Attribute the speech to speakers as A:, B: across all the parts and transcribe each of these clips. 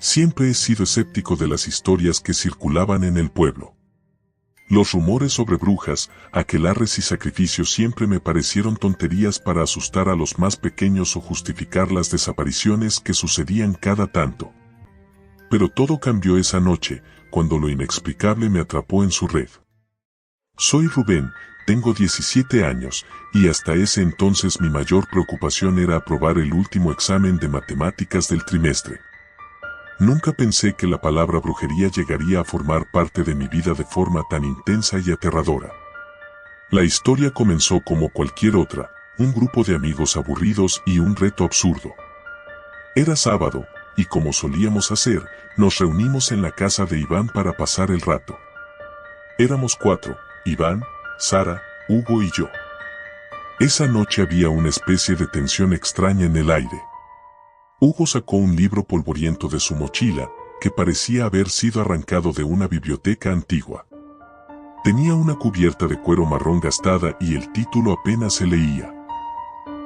A: Siempre he sido escéptico de las historias que circulaban en el pueblo. Los rumores sobre brujas, aquelarres y sacrificios siempre me parecieron tonterías para asustar a los más pequeños o justificar las desapariciones que sucedían cada tanto. Pero todo cambió esa noche, cuando lo inexplicable me atrapó en su red. Soy Rubén, tengo 17 años, y hasta ese entonces mi mayor preocupación era aprobar el último examen de matemáticas del trimestre. Nunca pensé que la palabra brujería llegaría a formar parte de mi vida de forma tan intensa y aterradora. La historia comenzó como cualquier otra, un grupo de amigos aburridos y un reto absurdo. Era sábado, y como solíamos hacer, nos reunimos en la casa de Iván para pasar el rato. Éramos 4, Iván, Sara, Hugo y yo. Esa noche había una especie de tensión extraña en el aire. Hugo sacó un libro polvoriento de su mochila, que parecía haber sido arrancado de una biblioteca antigua. Tenía una cubierta de cuero marrón gastada y el título apenas se leía.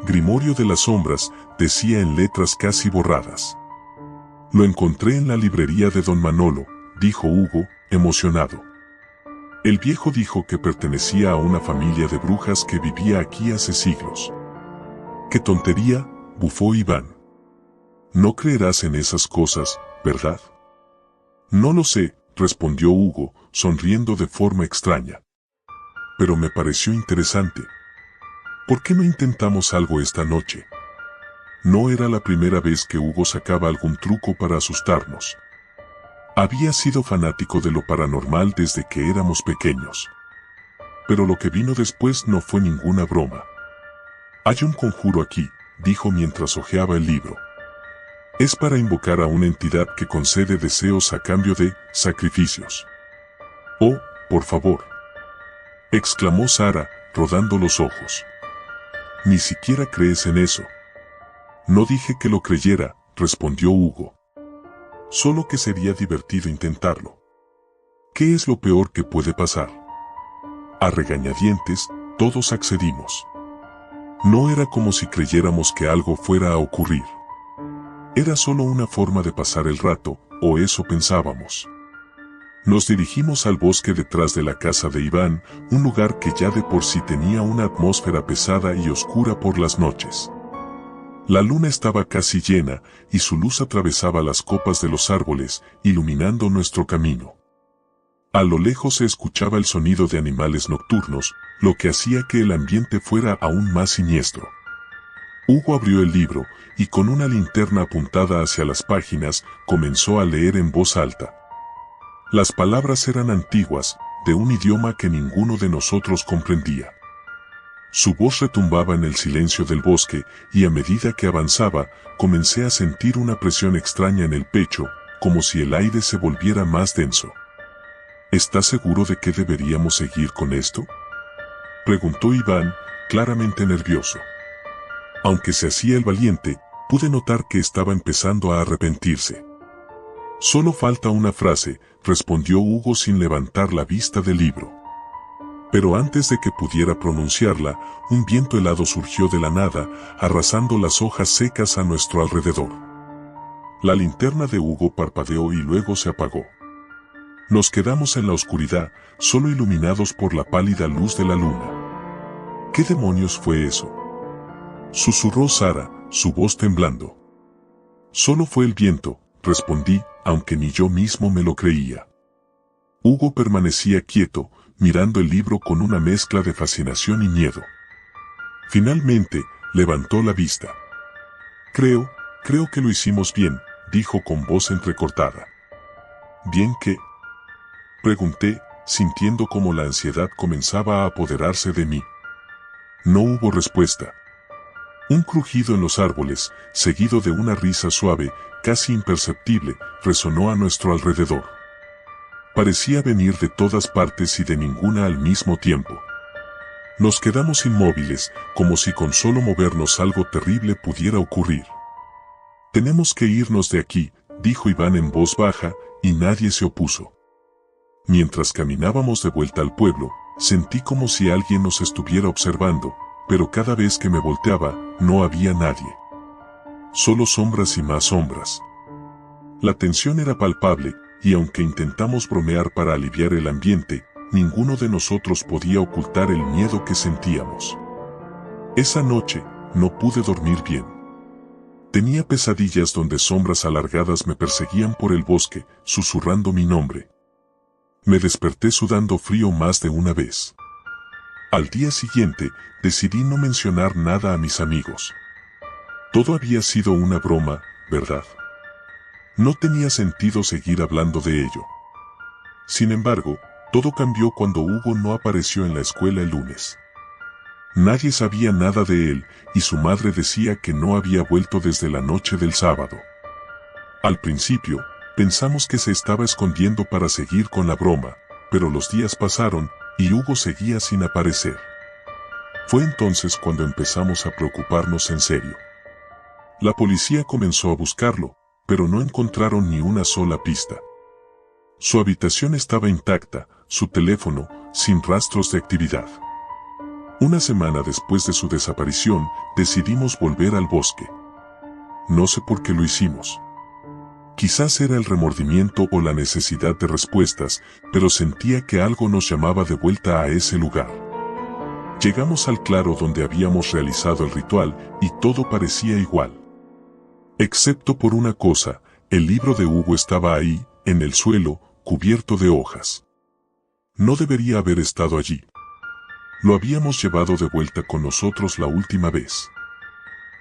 A: Grimorio de las sombras, decía en letras casi borradas. Lo encontré en la librería de don Manolo, dijo Hugo, emocionado. El viejo dijo que pertenecía a una familia de brujas que vivía aquí hace siglos. ¡Qué tontería!, bufó Iván. No creerás en esas cosas, ¿verdad? No lo sé, respondió Hugo, sonriendo de forma extraña. Pero me pareció interesante. ¿Por qué no intentamos algo esta noche? No era la primera vez que Hugo sacaba algún truco para asustarnos. Había sido fanático de lo paranormal desde que éramos pequeños. Pero lo que vino después no fue ninguna broma. Hay un conjuro aquí, dijo mientras hojeaba el libro. Es para invocar a una entidad que concede deseos a cambio de sacrificios. Oh, por favor, exclamó Sara, rodando los ojos. Ni siquiera crees en eso. No dije que lo creyera, respondió Hugo. Solo que sería divertido intentarlo. ¿Qué es lo peor que puede pasar? A regañadientes, todos accedimos. No era como si creyéramos que algo fuera a ocurrir. Era solo una forma de pasar el rato, o eso pensábamos. Nos dirigimos al bosque detrás de la casa de Iván, un lugar que ya de por sí tenía una atmósfera pesada y oscura por las noches. La luna estaba casi llena, y su luz atravesaba las copas de los árboles, iluminando nuestro camino. A lo lejos se escuchaba el sonido de animales nocturnos, lo que hacía que el ambiente fuera aún más siniestro. Hugo abrió el libro, y con una linterna apuntada hacia las páginas, comenzó a leer en voz alta. Las palabras eran antiguas, de un idioma que ninguno de nosotros comprendía. Su voz retumbaba en el silencio del bosque, y a medida que avanzaba, comencé a sentir una presión extraña en el pecho, como si el aire se volviera más denso. ¿Estás seguro de que deberíamos seguir con esto?, preguntó Iván, claramente nervioso. Aunque se hacía el valiente, pude notar que estaba empezando a arrepentirse. Solo falta una frase, respondió Hugo sin levantar la vista del libro. Pero antes de que pudiera pronunciarla, un viento helado surgió de la nada, arrasando las hojas secas a nuestro alrededor. La linterna de Hugo parpadeó y luego se apagó. Nos quedamos en la oscuridad, solo iluminados por la pálida luz de la luna. ¿Qué demonios fue eso?, susurró Sara, su voz temblando. Solo fue el viento, respondí, aunque ni yo mismo me lo creía. Hugo permanecía quieto, mirando el libro con una mezcla de fascinación y miedo. Finalmente, levantó la vista. Creo que lo hicimos bien, dijo con voz entrecortada. ¿Bien qué?, pregunté, sintiendo como la ansiedad comenzaba a apoderarse de mí. No hubo respuesta. Un crujido en los árboles, seguido de una risa suave, casi imperceptible, resonó a nuestro alrededor. Parecía venir de todas partes y de ninguna al mismo tiempo. Nos quedamos inmóviles, como si con solo movernos algo terrible pudiera ocurrir. Tenemos que irnos de aquí, dijo Iván en voz baja, y nadie se opuso. Mientras caminábamos de vuelta al pueblo, sentí como si alguien nos estuviera observando, pero cada vez que me volteaba, no había nadie. Solo sombras y más sombras. La tensión era palpable, y aunque intentamos bromear para aliviar el ambiente, ninguno de nosotros podía ocultar el miedo que sentíamos. Esa noche, no pude dormir bien. Tenía pesadillas donde sombras alargadas me perseguían por el bosque, susurrando mi nombre. Me desperté sudando frío más de una vez. Al día siguiente, decidí no mencionar nada a mis amigos. Todo había sido una broma, ¿verdad? No tenía sentido seguir hablando de ello. Sin embargo, todo cambió cuando Hugo no apareció en la escuela el lunes. Nadie sabía nada de él, y su madre decía que no había vuelto desde la noche del sábado. Al principio, pensamos que se estaba escondiendo para seguir con la broma, pero los días pasaron, y Hugo seguía sin aparecer. Fue entonces cuando empezamos a preocuparnos en serio. La policía comenzó a buscarlo, pero no encontraron ni una sola pista. Su habitación estaba intacta, su teléfono, sin rastros de actividad. Una semana después de su desaparición, decidimos volver al bosque. No sé por qué lo hicimos. Quizás era el remordimiento o la necesidad de respuestas, pero sentía que algo nos llamaba de vuelta a ese lugar. Llegamos al claro donde habíamos realizado el ritual, y todo parecía igual. Excepto por una cosa, el libro de Hugo estaba ahí, en el suelo, cubierto de hojas. No debería haber estado allí. Lo habíamos llevado de vuelta con nosotros la última vez.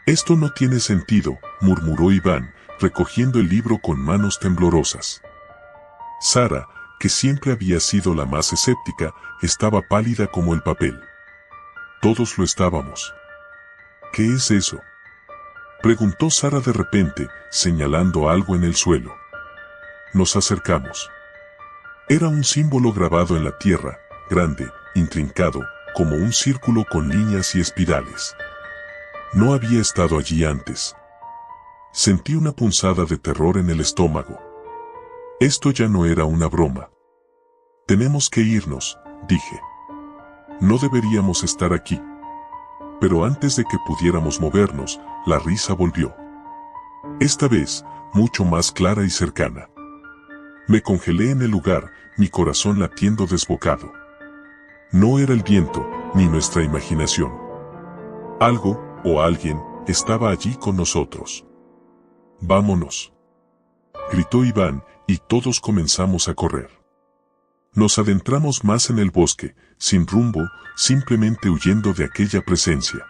A: Esto no tiene sentido, murmuró Iván, recogiendo el libro con manos temblorosas. Sara, que siempre había sido la más escéptica, estaba pálida como el papel. Todos lo estábamos. ¿Qué es eso?, preguntó Sara de repente, señalando algo en el suelo. Nos acercamos. Era un símbolo grabado en la tierra, grande, intrincado, como un círculo con líneas y espirales. No había estado allí antes. Sentí una punzada de terror en el estómago. Esto ya no era una broma. Tenemos que irnos, dije. No deberíamos estar aquí. Pero antes de que pudiéramos movernos, la risa volvió. Esta vez, mucho más clara y cercana. Me congelé en el lugar, mi corazón latiendo desbocado. No era el viento, ni nuestra imaginación. Algo, o alguien, estaba allí con nosotros. «Vámonos», gritó Iván, y todos comenzamos a correr. Nos adentramos más en el bosque, sin rumbo, simplemente huyendo de aquella presencia.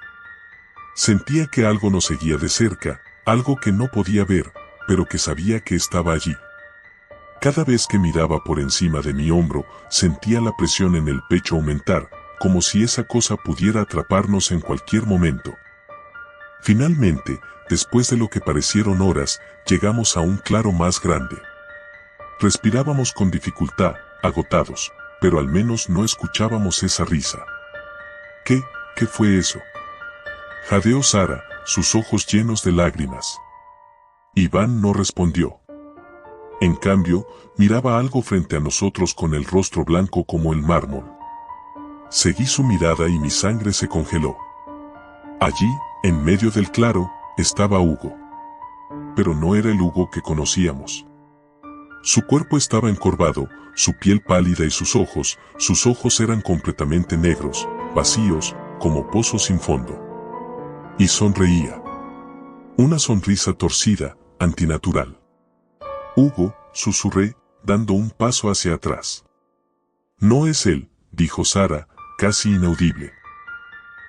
A: Sentía que algo nos seguía de cerca, algo que no podía ver, pero que sabía que estaba allí. Cada vez que miraba por encima de mi hombro, sentía la presión en el pecho aumentar, como si esa cosa pudiera atraparnos en cualquier momento. Finalmente, después de lo que parecieron horas, llegamos a un claro más grande. Respirábamos con dificultad, agotados, pero al menos no escuchábamos esa risa. ¿Qué fue eso?, jadeó Sara, sus ojos llenos de lágrimas. Iván no respondió. En cambio, miraba algo frente a nosotros con el rostro blanco como el mármol. Seguí su mirada y mi sangre se congeló. Allí, en medio del claro, estaba Hugo. Pero no era el Hugo que conocíamos. Su cuerpo estaba encorvado, su piel pálida y sus ojos eran completamente negros, vacíos, como pozos sin fondo. Y sonreía. Una sonrisa torcida, antinatural. «Hugo», susurré, dando un paso hacia atrás. «No es él», dijo Sara, casi inaudible.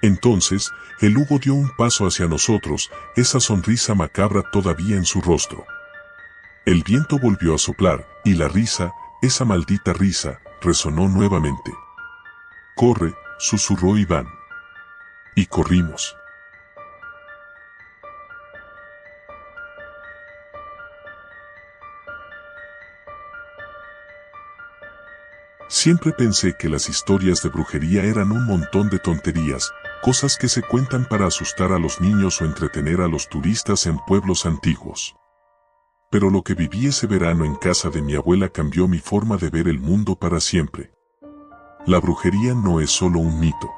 A: Entonces, el Hugo dio un paso hacia nosotros, esa sonrisa macabra todavía en su rostro. El viento volvió a soplar, y la risa, esa maldita risa, resonó nuevamente. «Corre», susurró Iván. Y corrimos. Siempre pensé que las historias de brujería eran un montón de tonterías, cosas que se cuentan para asustar a los niños o entretener a los turistas en pueblos antiguos. Pero lo que viví ese verano en casa de mi abuela cambió mi forma de ver el mundo para siempre. La brujería no es solo un mito.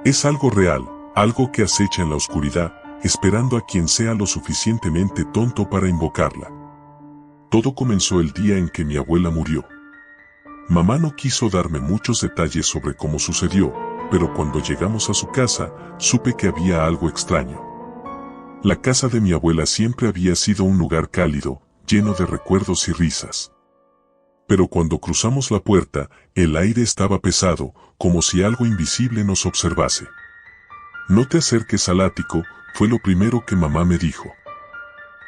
A: Es algo real, algo que acecha en la oscuridad, esperando a quien sea lo suficientemente tonto para invocarla. Todo comenzó el día en que mi abuela murió. Mamá no quiso darme muchos detalles sobre cómo sucedió, pero cuando llegamos a su casa, supe que había algo extraño. La casa de mi abuela siempre había sido un lugar cálido, lleno de recuerdos y risas. Pero cuando cruzamos la puerta, el aire estaba pesado, como si algo invisible nos observase. No te acerques al ático, fue lo primero que mamá me dijo.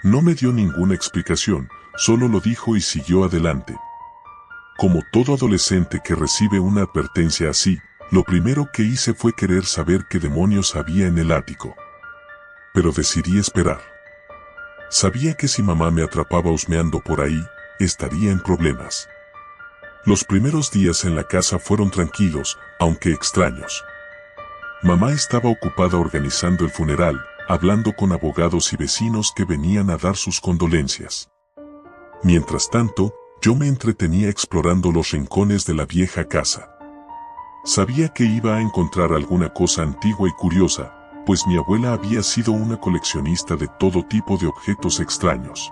A: No me dio ninguna explicación, solo lo dijo y siguió adelante. Como todo adolescente que recibe una advertencia así, lo primero que hice fue querer saber qué demonios había en el ático. Pero decidí esperar. Sabía que si mamá me atrapaba husmeando por ahí, estaría en problemas. Los primeros días en la casa fueron tranquilos, aunque extraños. Mamá estaba ocupada organizando el funeral, hablando con abogados y vecinos que venían a dar sus condolencias. Mientras tanto, yo me entretenía explorando los rincones de la vieja casa. Sabía que iba a encontrar alguna cosa antigua y curiosa, pues mi abuela había sido una coleccionista de todo tipo de objetos extraños.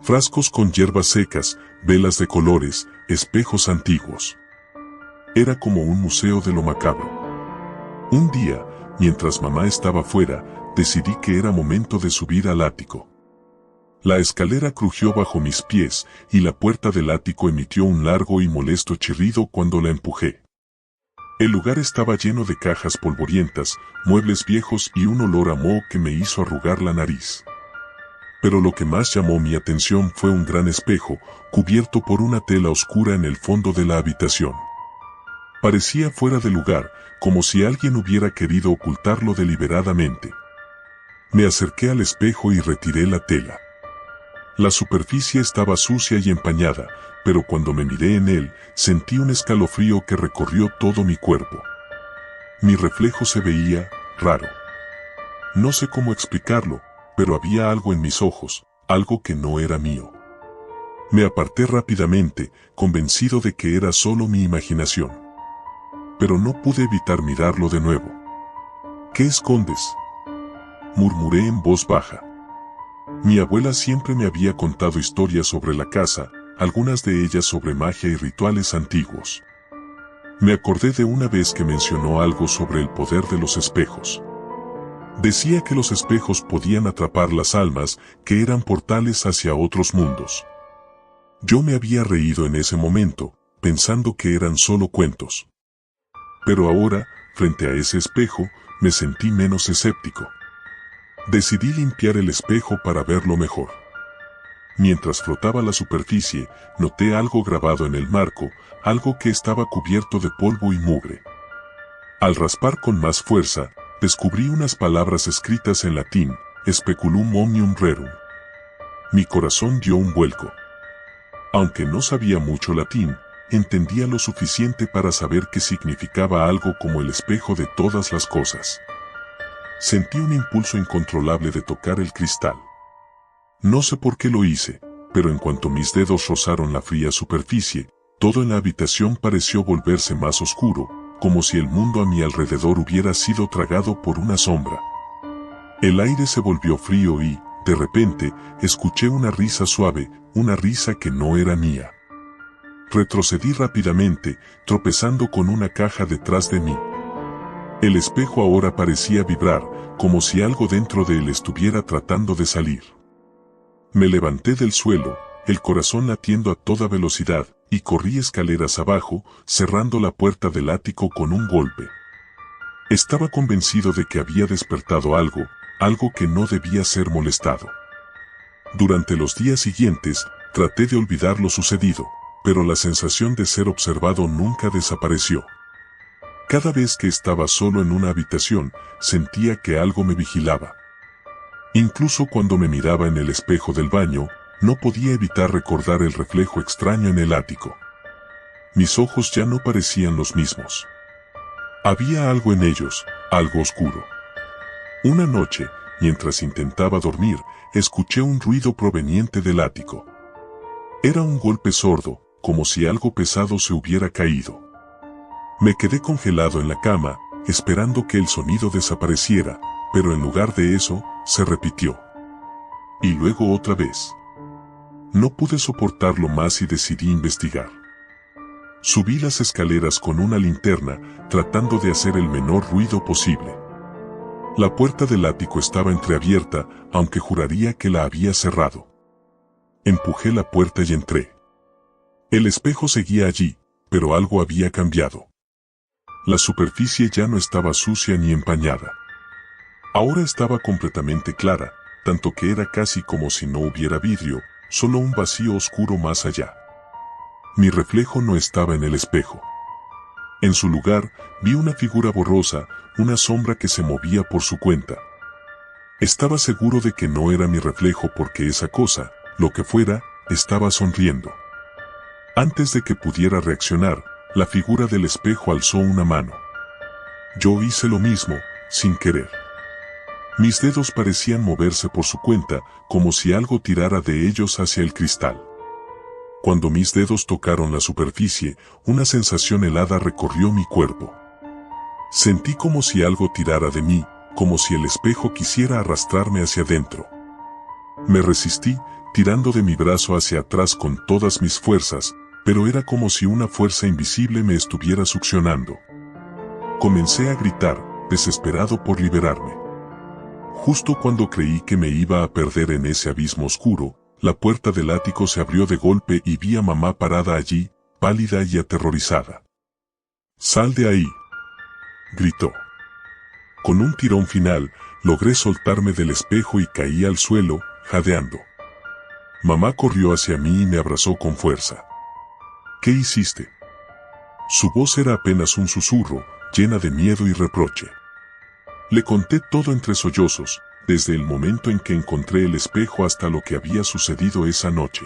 A: Frascos con hierbas secas, velas de colores, espejos antiguos. Era como un museo de lo macabro. Un día, mientras mamá estaba fuera, decidí que era momento de subir al ático. La escalera crujió bajo mis pies y la puerta del ático emitió un largo y molesto chirrido cuando la empujé. El lugar estaba lleno de cajas polvorientas, muebles viejos y un olor a moho que me hizo arrugar la nariz. Pero lo que más llamó mi atención fue un gran espejo, cubierto por una tela oscura en el fondo de la habitación. Parecía fuera de lugar, como si alguien hubiera querido ocultarlo deliberadamente. Me acerqué al espejo y retiré la tela. La superficie estaba sucia y empañada, pero cuando me miré en él, sentí un escalofrío que recorrió todo mi cuerpo. Mi reflejo se veía raro. No sé cómo explicarlo, pero había algo en mis ojos, algo que no era mío. Me aparté rápidamente, convencido de que era solo mi imaginación. Pero no pude evitar mirarlo de nuevo. ¿Qué escondes?, murmuré en voz baja. Mi abuela siempre me había contado historias sobre la casa, algunas de ellas sobre magia y rituales antiguos. Me acordé de una vez que mencionó algo sobre el poder de los espejos. Decía que los espejos podían atrapar las almas, que eran portales hacia otros mundos. Yo me había reído en ese momento, pensando que eran solo cuentos. Pero ahora, frente a ese espejo, me sentí menos escéptico. Decidí limpiar el espejo para verlo mejor. Mientras frotaba la superficie, noté algo grabado en el marco, algo que estaba cubierto de polvo y mugre. Al raspar con más fuerza, descubrí unas palabras escritas en latín, Speculum omnium rerum. Mi corazón dio un vuelco. Aunque no sabía mucho latín, entendía lo suficiente para saber que significaba algo como el espejo de todas las cosas. Sentí un impulso incontrolable de tocar el cristal. No sé por qué lo hice, pero en cuanto mis dedos rozaron la fría superficie, todo en la habitación pareció volverse más oscuro, como si el mundo a mi alrededor hubiera sido tragado por una sombra. El aire se volvió frío y, de repente, escuché una risa suave, una risa que no era mía. Retrocedí rápidamente, tropezando con una caja detrás de mí. El espejo ahora parecía vibrar, como si algo dentro de él estuviera tratando de salir. Me levanté del suelo, el corazón latiendo a toda velocidad, y corrí escaleras abajo, cerrando la puerta del ático con un golpe. Estaba convencido de que había despertado algo que no debía ser molestado. Durante los días siguientes, traté de olvidar lo sucedido, pero la sensación de ser observado nunca desapareció. Cada vez que estaba solo en una habitación, sentía que algo me vigilaba. Incluso cuando me miraba en el espejo del baño, no podía evitar recordar el reflejo extraño en el ático. Mis ojos ya no parecían los mismos. Había algo en ellos, algo oscuro. Una noche, mientras intentaba dormir, escuché un ruido proveniente del ático. Era un golpe sordo, como si algo pesado se hubiera caído. Me quedé congelado en la cama, esperando que el sonido desapareciera, pero en lugar de eso, se repitió. Y luego otra vez. No pude soportarlo más y decidí investigar. Subí las escaleras con una linterna, tratando de hacer el menor ruido posible. La puerta del ático estaba entreabierta, aunque juraría que la había cerrado. Empujé la puerta y entré. El espejo seguía allí, pero algo había cambiado. La superficie ya no estaba sucia ni empañada. Ahora estaba completamente clara, tanto que era casi como si no hubiera vidrio, solo un vacío oscuro más allá. Mi reflejo no estaba en el espejo. En su lugar, vi una figura borrosa, una sombra que se movía por su cuenta. Estaba seguro de que no era mi reflejo porque esa cosa, lo que fuera, estaba sonriendo. Antes de que pudiera reaccionar, la figura del espejo alzó una mano. Yo hice lo mismo, sin querer. Mis dedos parecían moverse por su cuenta, como si algo tirara de ellos hacia el cristal. Cuando mis dedos tocaron la superficie, una sensación helada recorrió mi cuerpo. Sentí como si algo tirara de mí, como si el espejo quisiera arrastrarme hacia adentro. Me resistí, tirando de mi brazo hacia atrás con todas mis fuerzas, pero era como si una fuerza invisible me estuviera succionando. Comencé a gritar, desesperado por liberarme. Justo cuando creí que me iba a perder en ese abismo oscuro, la puerta del ático se abrió de golpe y vi a mamá parada allí, pálida y aterrorizada. «¡Sal de ahí!», gritó. Con un tirón final, logré soltarme del espejo y caí al suelo, jadeando. Mamá corrió hacia mí y me abrazó con fuerza. «¿Qué hiciste?». Su voz era apenas un susurro, llena de miedo y reproche. Le conté todo entre sollozos, desde el momento en que encontré el espejo hasta lo que había sucedido esa noche.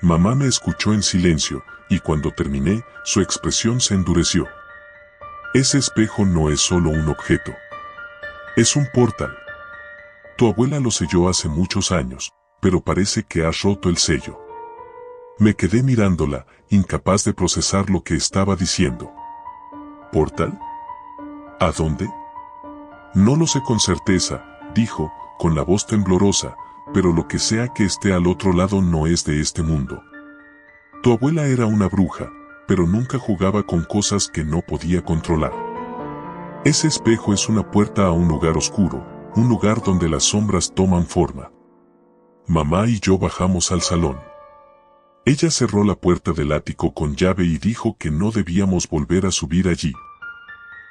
A: Mamá me escuchó en silencio, y cuando terminé, su expresión se endureció. «Ese espejo no es solo un objeto. Es un portal. Tu abuela lo selló hace muchos años, pero parece que has roto el sello». Me quedé mirándola, incapaz de procesar lo que estaba diciendo. ¿Portal? ¿A dónde? No lo sé con certeza, dijo, con la voz temblorosa, pero lo que sea que esté al otro lado no es de este mundo. Tu abuela era una bruja, pero nunca jugaba con cosas que no podía controlar. Ese espejo es una puerta a un lugar oscuro, un lugar donde las sombras toman forma. Mamá y yo bajamos al salón. Ella cerró la puerta del ático con llave y dijo que no debíamos volver a subir allí.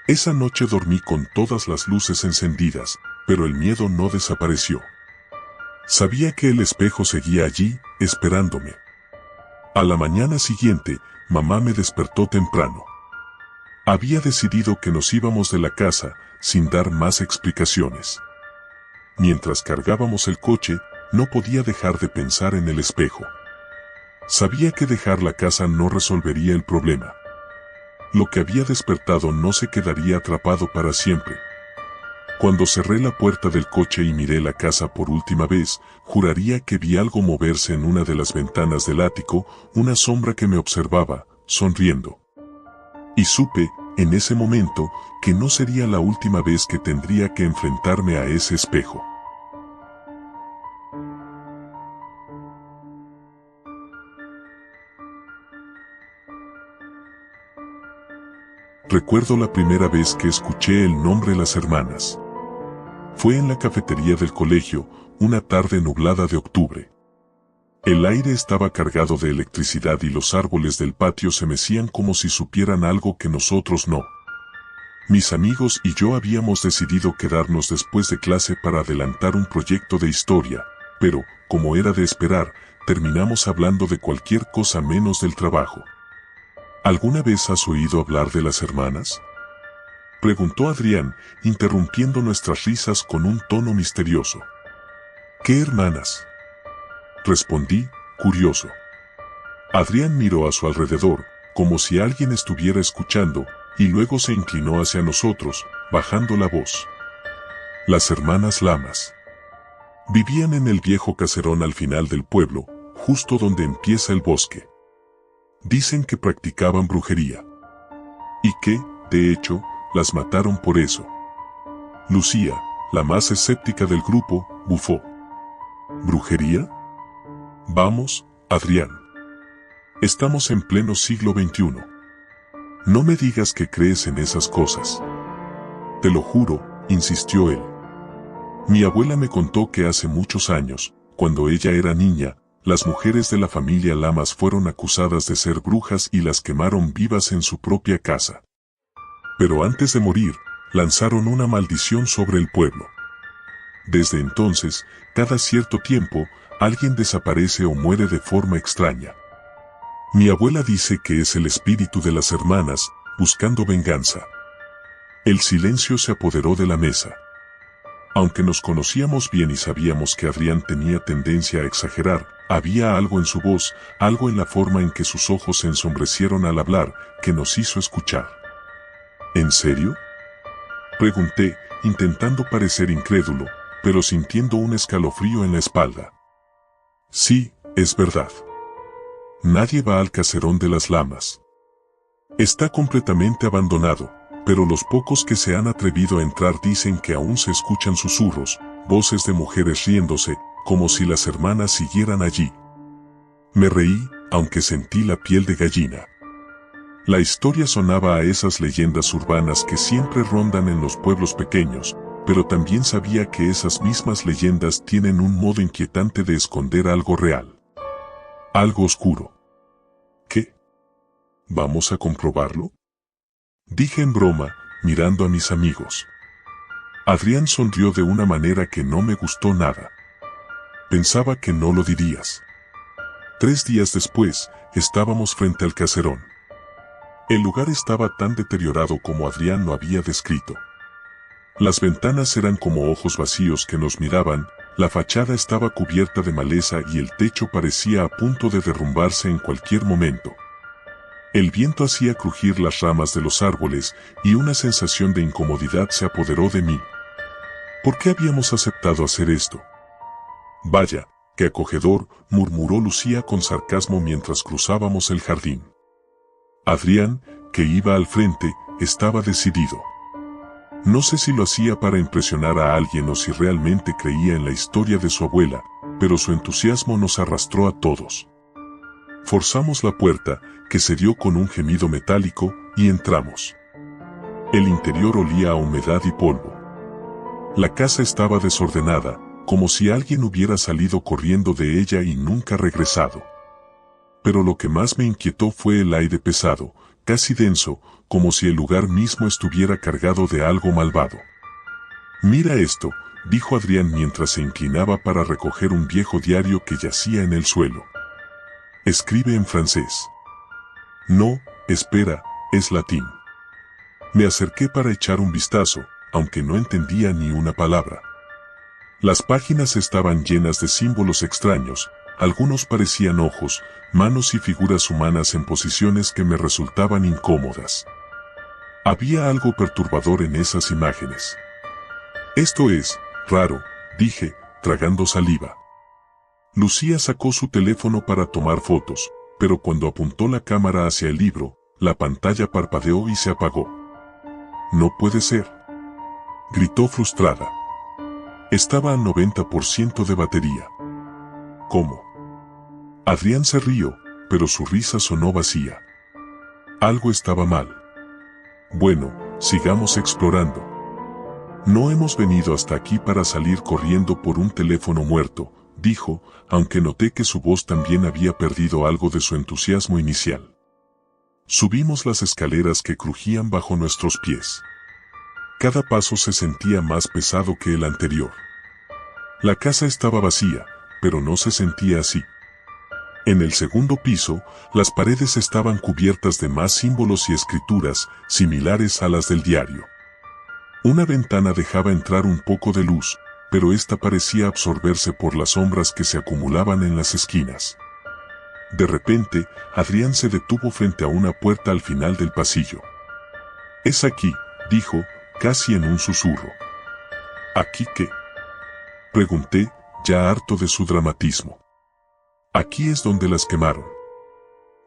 A: Esa noche dormí con todas las luces encendidas, pero el miedo no desapareció. Sabía que el espejo seguía allí, esperándome. A la mañana siguiente, mamá me despertó temprano. Había decidido que nos íbamos de la casa, sin dar más explicaciones. Mientras cargábamos el coche, no podía dejar de pensar en el espejo. Sabía que dejar la casa no resolvería el problema. Lo que había despertado no se quedaría atrapado para siempre. Cuando cerré la puerta del coche y miré la casa por última vez, juraría que vi algo moverse en una de las ventanas del ático, una sombra que me observaba, sonriendo. Y supe, en ese momento, que no sería la última vez que tendría que enfrentarme a ese espejo. Recuerdo la primera vez que escuché el nombre Las Hermanas. Fue en la cafetería del colegio, una tarde nublada de octubre. El aire estaba cargado de electricidad y los árboles del patio se mecían como si supieran algo que nosotros no. Mis amigos y yo habíamos decidido quedarnos después de clase para adelantar un proyecto de historia, pero, como era de esperar, terminamos hablando de cualquier cosa menos del trabajo. ¿Alguna vez has oído hablar de Las Hermanas?, preguntó Adrián, interrumpiendo nuestras risas con un tono misterioso. ¿Qué hermanas?, respondí, curioso. Adrián miró a su alrededor, como si alguien estuviera escuchando, y luego se inclinó hacia nosotros, bajando la voz. Las hermanas Lamas. Vivían en el viejo caserón al final del pueblo, justo donde empieza el bosque. Dicen que practicaban brujería. Y que, de hecho, las mataron por eso. Lucía, la más escéptica del grupo, bufó. ¿Brujería? Vamos, Adrián. Estamos en pleno siglo XXI. No me digas que crees en esas cosas. Te lo juro, insistió él. Mi abuela me contó que hace muchos años, cuando ella era niña, las mujeres de la familia Lamas fueron acusadas de ser brujas y las quemaron vivas en su propia casa. Pero antes de morir, lanzaron una maldición sobre el pueblo. Desde entonces, cada cierto tiempo, alguien desaparece o muere de forma extraña. Mi abuela dice que es el espíritu de las hermanas, buscando venganza. El silencio se apoderó de la mesa. Aunque nos conocíamos bien y sabíamos que Adrián tenía tendencia a exagerar, había algo en su voz, algo en la forma en que sus ojos se ensombrecieron al hablar, que nos hizo escuchar. ¿En serio?, pregunté, intentando parecer incrédulo, pero sintiendo un escalofrío en la espalda. Sí, es verdad. Nadie va al caserón de las Lamas. Está completamente abandonado, pero los pocos que se han atrevido a entrar dicen que aún se escuchan susurros, voces de mujeres riéndose, como si las hermanas siguieran allí. Me reí, aunque sentí la piel de gallina. La historia sonaba a esas leyendas urbanas que siempre rondan en los pueblos pequeños, pero también sabía que esas mismas leyendas tienen un modo inquietante de esconder algo real. Algo oscuro. ¿Qué? ¿Vamos a comprobarlo?, dije en broma, mirando a mis amigos. Adrián sonrió de una manera que no me gustó nada. Pensaba que no lo dirías. 3 días después, estábamos frente al caserón. El lugar estaba tan deteriorado como Adrián lo había descrito. Las ventanas eran como ojos vacíos que nos miraban, la fachada estaba cubierta de maleza y el techo parecía a punto de derrumbarse en cualquier momento. El viento hacía crujir las ramas de los árboles y una sensación de incomodidad se apoderó de mí. ¿Por qué habíamos aceptado hacer esto? Vaya, qué acogedor, murmuró Lucía con sarcasmo mientras cruzábamos el jardín. Adrián, que iba al frente, estaba decidido. No sé si lo hacía para impresionar a alguien o si realmente creía en la historia de su abuela, pero su entusiasmo nos arrastró a todos. Forzamos la puerta, que se dio con un gemido metálico, y entramos. El interior olía a humedad y polvo. La casa estaba desordenada, como si alguien hubiera salido corriendo de ella y nunca regresado. Pero lo que más me inquietó fue el aire pesado, casi denso, como si el lugar mismo estuviera cargado de algo malvado. Mira esto, dijo Adrián mientras se inclinaba para recoger un viejo diario que yacía en el suelo. Escribe en francés. No, espera, es latín. Me acerqué para echar un vistazo, aunque no entendía ni una palabra. Las páginas estaban llenas de símbolos extraños, algunos parecían ojos, manos y figuras humanas en posiciones que me resultaban incómodas. Había algo perturbador en esas imágenes. Esto es raro, dije, tragando saliva. Lucía sacó su teléfono para tomar fotos, pero cuando apuntó la cámara hacia el libro, la pantalla parpadeó y se apagó. No puede ser, gritó frustrada. Estaba al 90% de batería. ¿Cómo? Adrián se rió, pero su risa sonó vacía. Algo estaba mal. Bueno, sigamos explorando. No hemos venido hasta aquí para salir corriendo por un teléfono muerto, dijo, aunque noté que su voz también había perdido algo de su entusiasmo inicial. Subimos las escaleras que crujían bajo nuestros pies. Cada paso se sentía más pesado que el anterior. La casa estaba vacía, pero no se sentía así. En el segundo piso, las paredes estaban cubiertas de más símbolos y escrituras, similares a las del diario. Una ventana dejaba entrar un poco de luz, pero esta parecía absorberse por las sombras que se acumulaban en las esquinas. De repente, Adrián se detuvo frente a una puerta al final del pasillo. «Es aquí», dijo, casi en un susurro. «¿Aquí qué?», pregunté, ya harto de su dramatismo. «Aquí es donde las quemaron».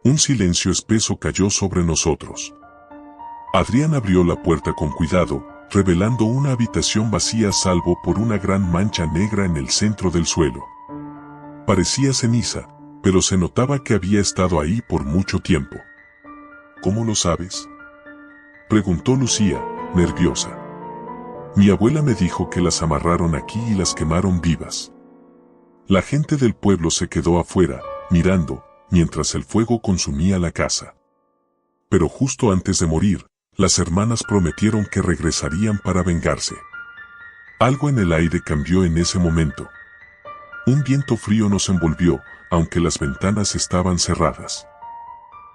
A: Un silencio espeso cayó sobre nosotros. Adrián abrió la puerta con cuidado, revelando una habitación vacía salvo por una gran mancha negra en el centro del suelo. Parecía ceniza, pero se notaba que había estado ahí por mucho tiempo. ¿Cómo lo sabes?, preguntó Lucía, nerviosa. Mi abuela me dijo que las amarraron aquí y las quemaron vivas. La gente del pueblo se quedó afuera, mirando, mientras el fuego consumía la casa. Pero justo antes de morir, las hermanas prometieron que regresarían para vengarse. Algo en el aire cambió en ese momento. Un viento frío nos envolvió, aunque las ventanas estaban cerradas.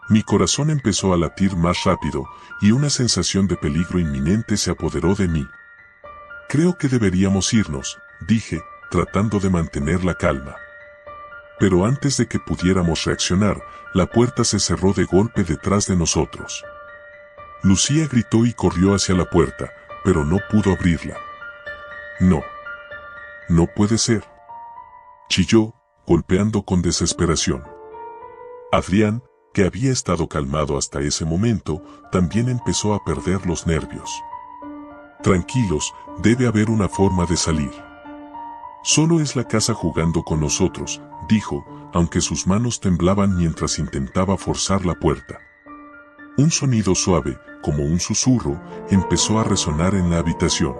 A: Mi corazón empezó a latir más rápido, y una sensación de peligro inminente se apoderó de mí. Creo que deberíamos irnos, dije, tratando de mantener la calma. Pero antes de que pudiéramos reaccionar, la puerta se cerró de golpe detrás de nosotros. Lucía gritó y corrió hacia la puerta, pero no pudo abrirla. No. No puede ser, chilló, golpeando con desesperación. Adrián, que había estado calmado hasta ese momento, también empezó a perder los nervios. Tranquilos, debe haber una forma de salir. Solo es la casa jugando con nosotros, dijo, aunque sus manos temblaban mientras intentaba forzar la puerta. Un sonido suave, como un susurro, empezó a resonar en la habitación.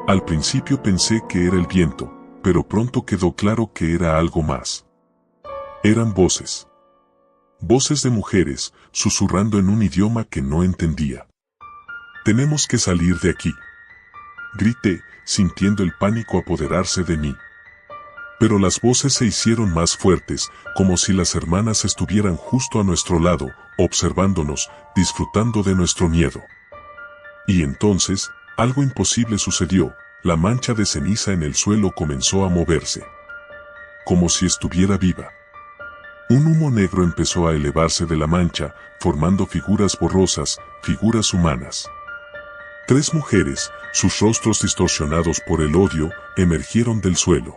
A: Al principio pensé que era el viento, pero pronto quedó claro que era algo más. Eran voces. Voces de mujeres, susurrando en un idioma que no entendía. «Tenemos que salir de aquí», grité, sintiendo el pánico apoderarse de mí. Pero las voces se hicieron más fuertes, como si las hermanas estuvieran justo a nuestro lado, observándonos, disfrutando de nuestro miedo. Y entonces, algo imposible sucedió, la mancha de ceniza en el suelo comenzó a moverse. Como si estuviera viva. Un humo negro empezó a elevarse de la mancha, formando figuras borrosas, figuras humanas. 3 mujeres, sus rostros distorsionados por el odio, emergieron del suelo.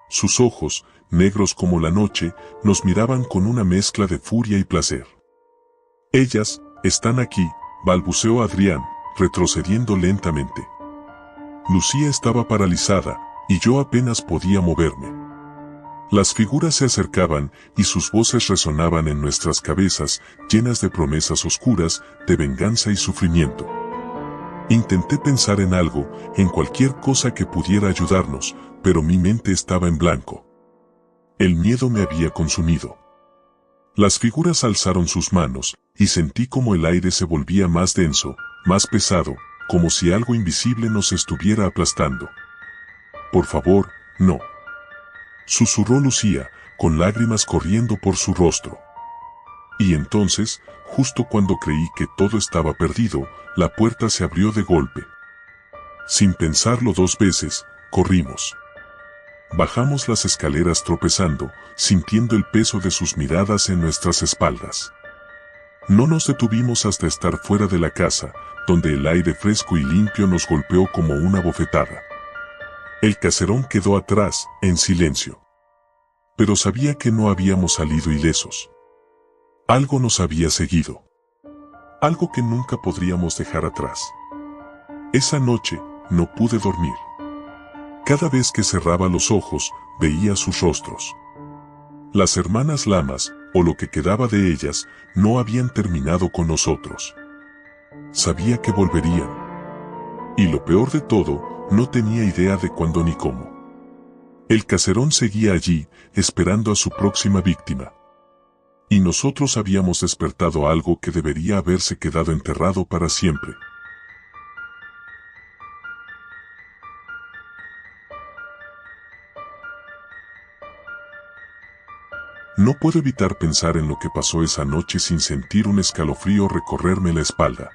A: Sus ojos, negros como la noche, nos miraban con una mezcla de furia y placer. «Ellas, están aquí», balbuceó Adrián, retrocediendo lentamente. Lucía estaba paralizada, y yo apenas podía moverme. Las figuras se acercaban, y sus voces resonaban en nuestras cabezas, llenas de promesas oscuras, de venganza y sufrimiento. Intenté pensar en algo, en cualquier cosa que pudiera ayudarnos, pero mi mente estaba en blanco. El miedo me había consumido. Las figuras alzaron sus manos, y sentí como el aire se volvía más denso, más pesado, como si algo invisible nos estuviera aplastando. «Por favor, no», susurró Lucía, con lágrimas corriendo por su rostro. Y entonces, justo cuando creí que todo estaba perdido, la puerta se abrió de golpe. Sin pensarlo 2 veces, corrimos. Bajamos las escaleras tropezando, sintiendo el peso de sus miradas en nuestras espaldas. No nos detuvimos hasta estar fuera de la casa, donde el aire fresco y limpio nos golpeó como una bofetada. El caserón quedó atrás, en silencio. Pero sabía que no habíamos salido ilesos. Algo nos había seguido. Algo que nunca podríamos dejar atrás. Esa noche, no pude dormir. Cada vez que cerraba los ojos, veía sus rostros. Las hermanas Lamas, o lo que quedaba de ellas, no habían terminado con nosotros. Sabía que volverían. Y lo peor de todo, no tenía idea de cuándo ni cómo. El caserón seguía allí, esperando a su próxima víctima. Y nosotros habíamos despertado algo que debería haberse quedado enterrado para siempre. No puedo evitar pensar en lo que pasó esa noche sin sentir un escalofrío recorrerme la espalda.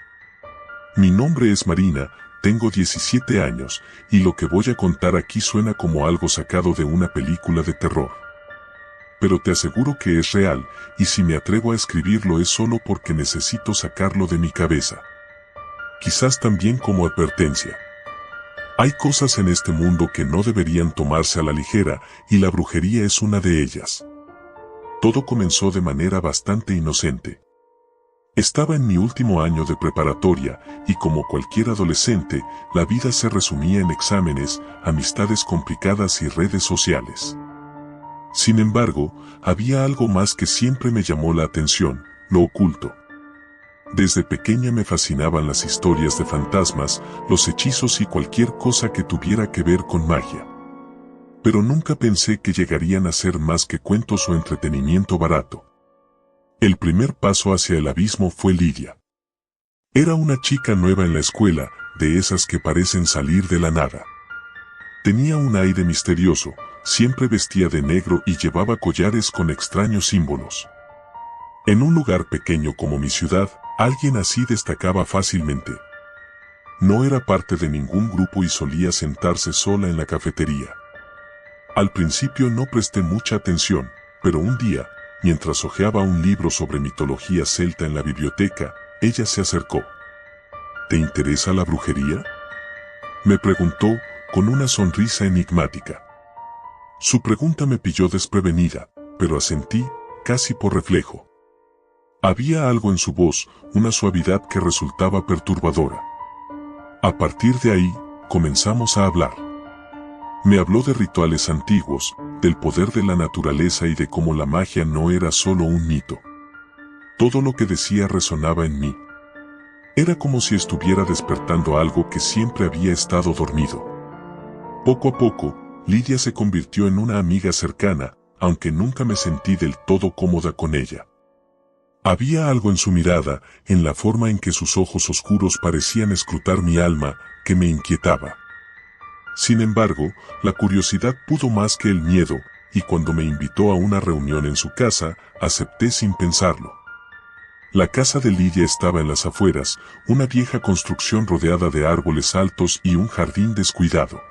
A: Mi nombre es Marina, tengo 17 años, y lo que voy a contar aquí suena como algo sacado de una película de terror. Pero te aseguro que es real, y si me atrevo a escribirlo es solo porque necesito sacarlo de mi cabeza. Quizás también como advertencia. Hay cosas en este mundo que no deberían tomarse a la ligera, y la brujería es una de ellas. Todo comenzó de manera bastante inocente. Estaba en mi último año de preparatoria, y como cualquier adolescente, la vida se resumía en exámenes, amistades complicadas y redes sociales. Sin embargo, había algo más que siempre me llamó la atención: lo oculto. Desde pequeña me fascinaban las historias de fantasmas, los hechizos y cualquier cosa que tuviera que ver con magia. Pero nunca pensé que llegarían a ser más que cuentos o entretenimiento barato. El primer paso hacia el abismo fue Lidia. Era una chica nueva en la escuela, de esas que parecen salir de la nada. Tenía un aire misterioso, siempre vestía de negro y llevaba collares con extraños símbolos. En un lugar pequeño como mi ciudad, alguien así destacaba fácilmente. No era parte de ningún grupo y solía sentarse sola en la cafetería. Al principio no presté mucha atención, pero un día, mientras hojeaba un libro sobre mitología celta en la biblioteca, ella se acercó. ¿Te interesa la brujería?, me preguntó, con una sonrisa enigmática. Su pregunta me pilló desprevenida, pero asentí, casi por reflejo. Había algo en su voz, una suavidad que resultaba perturbadora. A partir de ahí, comenzamos a hablar. Me habló de rituales antiguos, del poder de la naturaleza y de cómo la magia no era solo un mito. Todo lo que decía resonaba en mí. Era como si estuviera despertando algo que siempre había estado dormido. Poco a poco, Lidia se convirtió en una amiga cercana, aunque nunca me sentí del todo cómoda con ella. Había algo en su mirada, en la forma en que sus ojos oscuros parecían escrutar mi alma, que me inquietaba. Sin embargo, la curiosidad pudo más que el miedo, y cuando me invitó a una reunión en su casa, acepté sin pensarlo. La casa de Lidia estaba en las afueras, una vieja construcción rodeada de árboles altos y un jardín descuidado.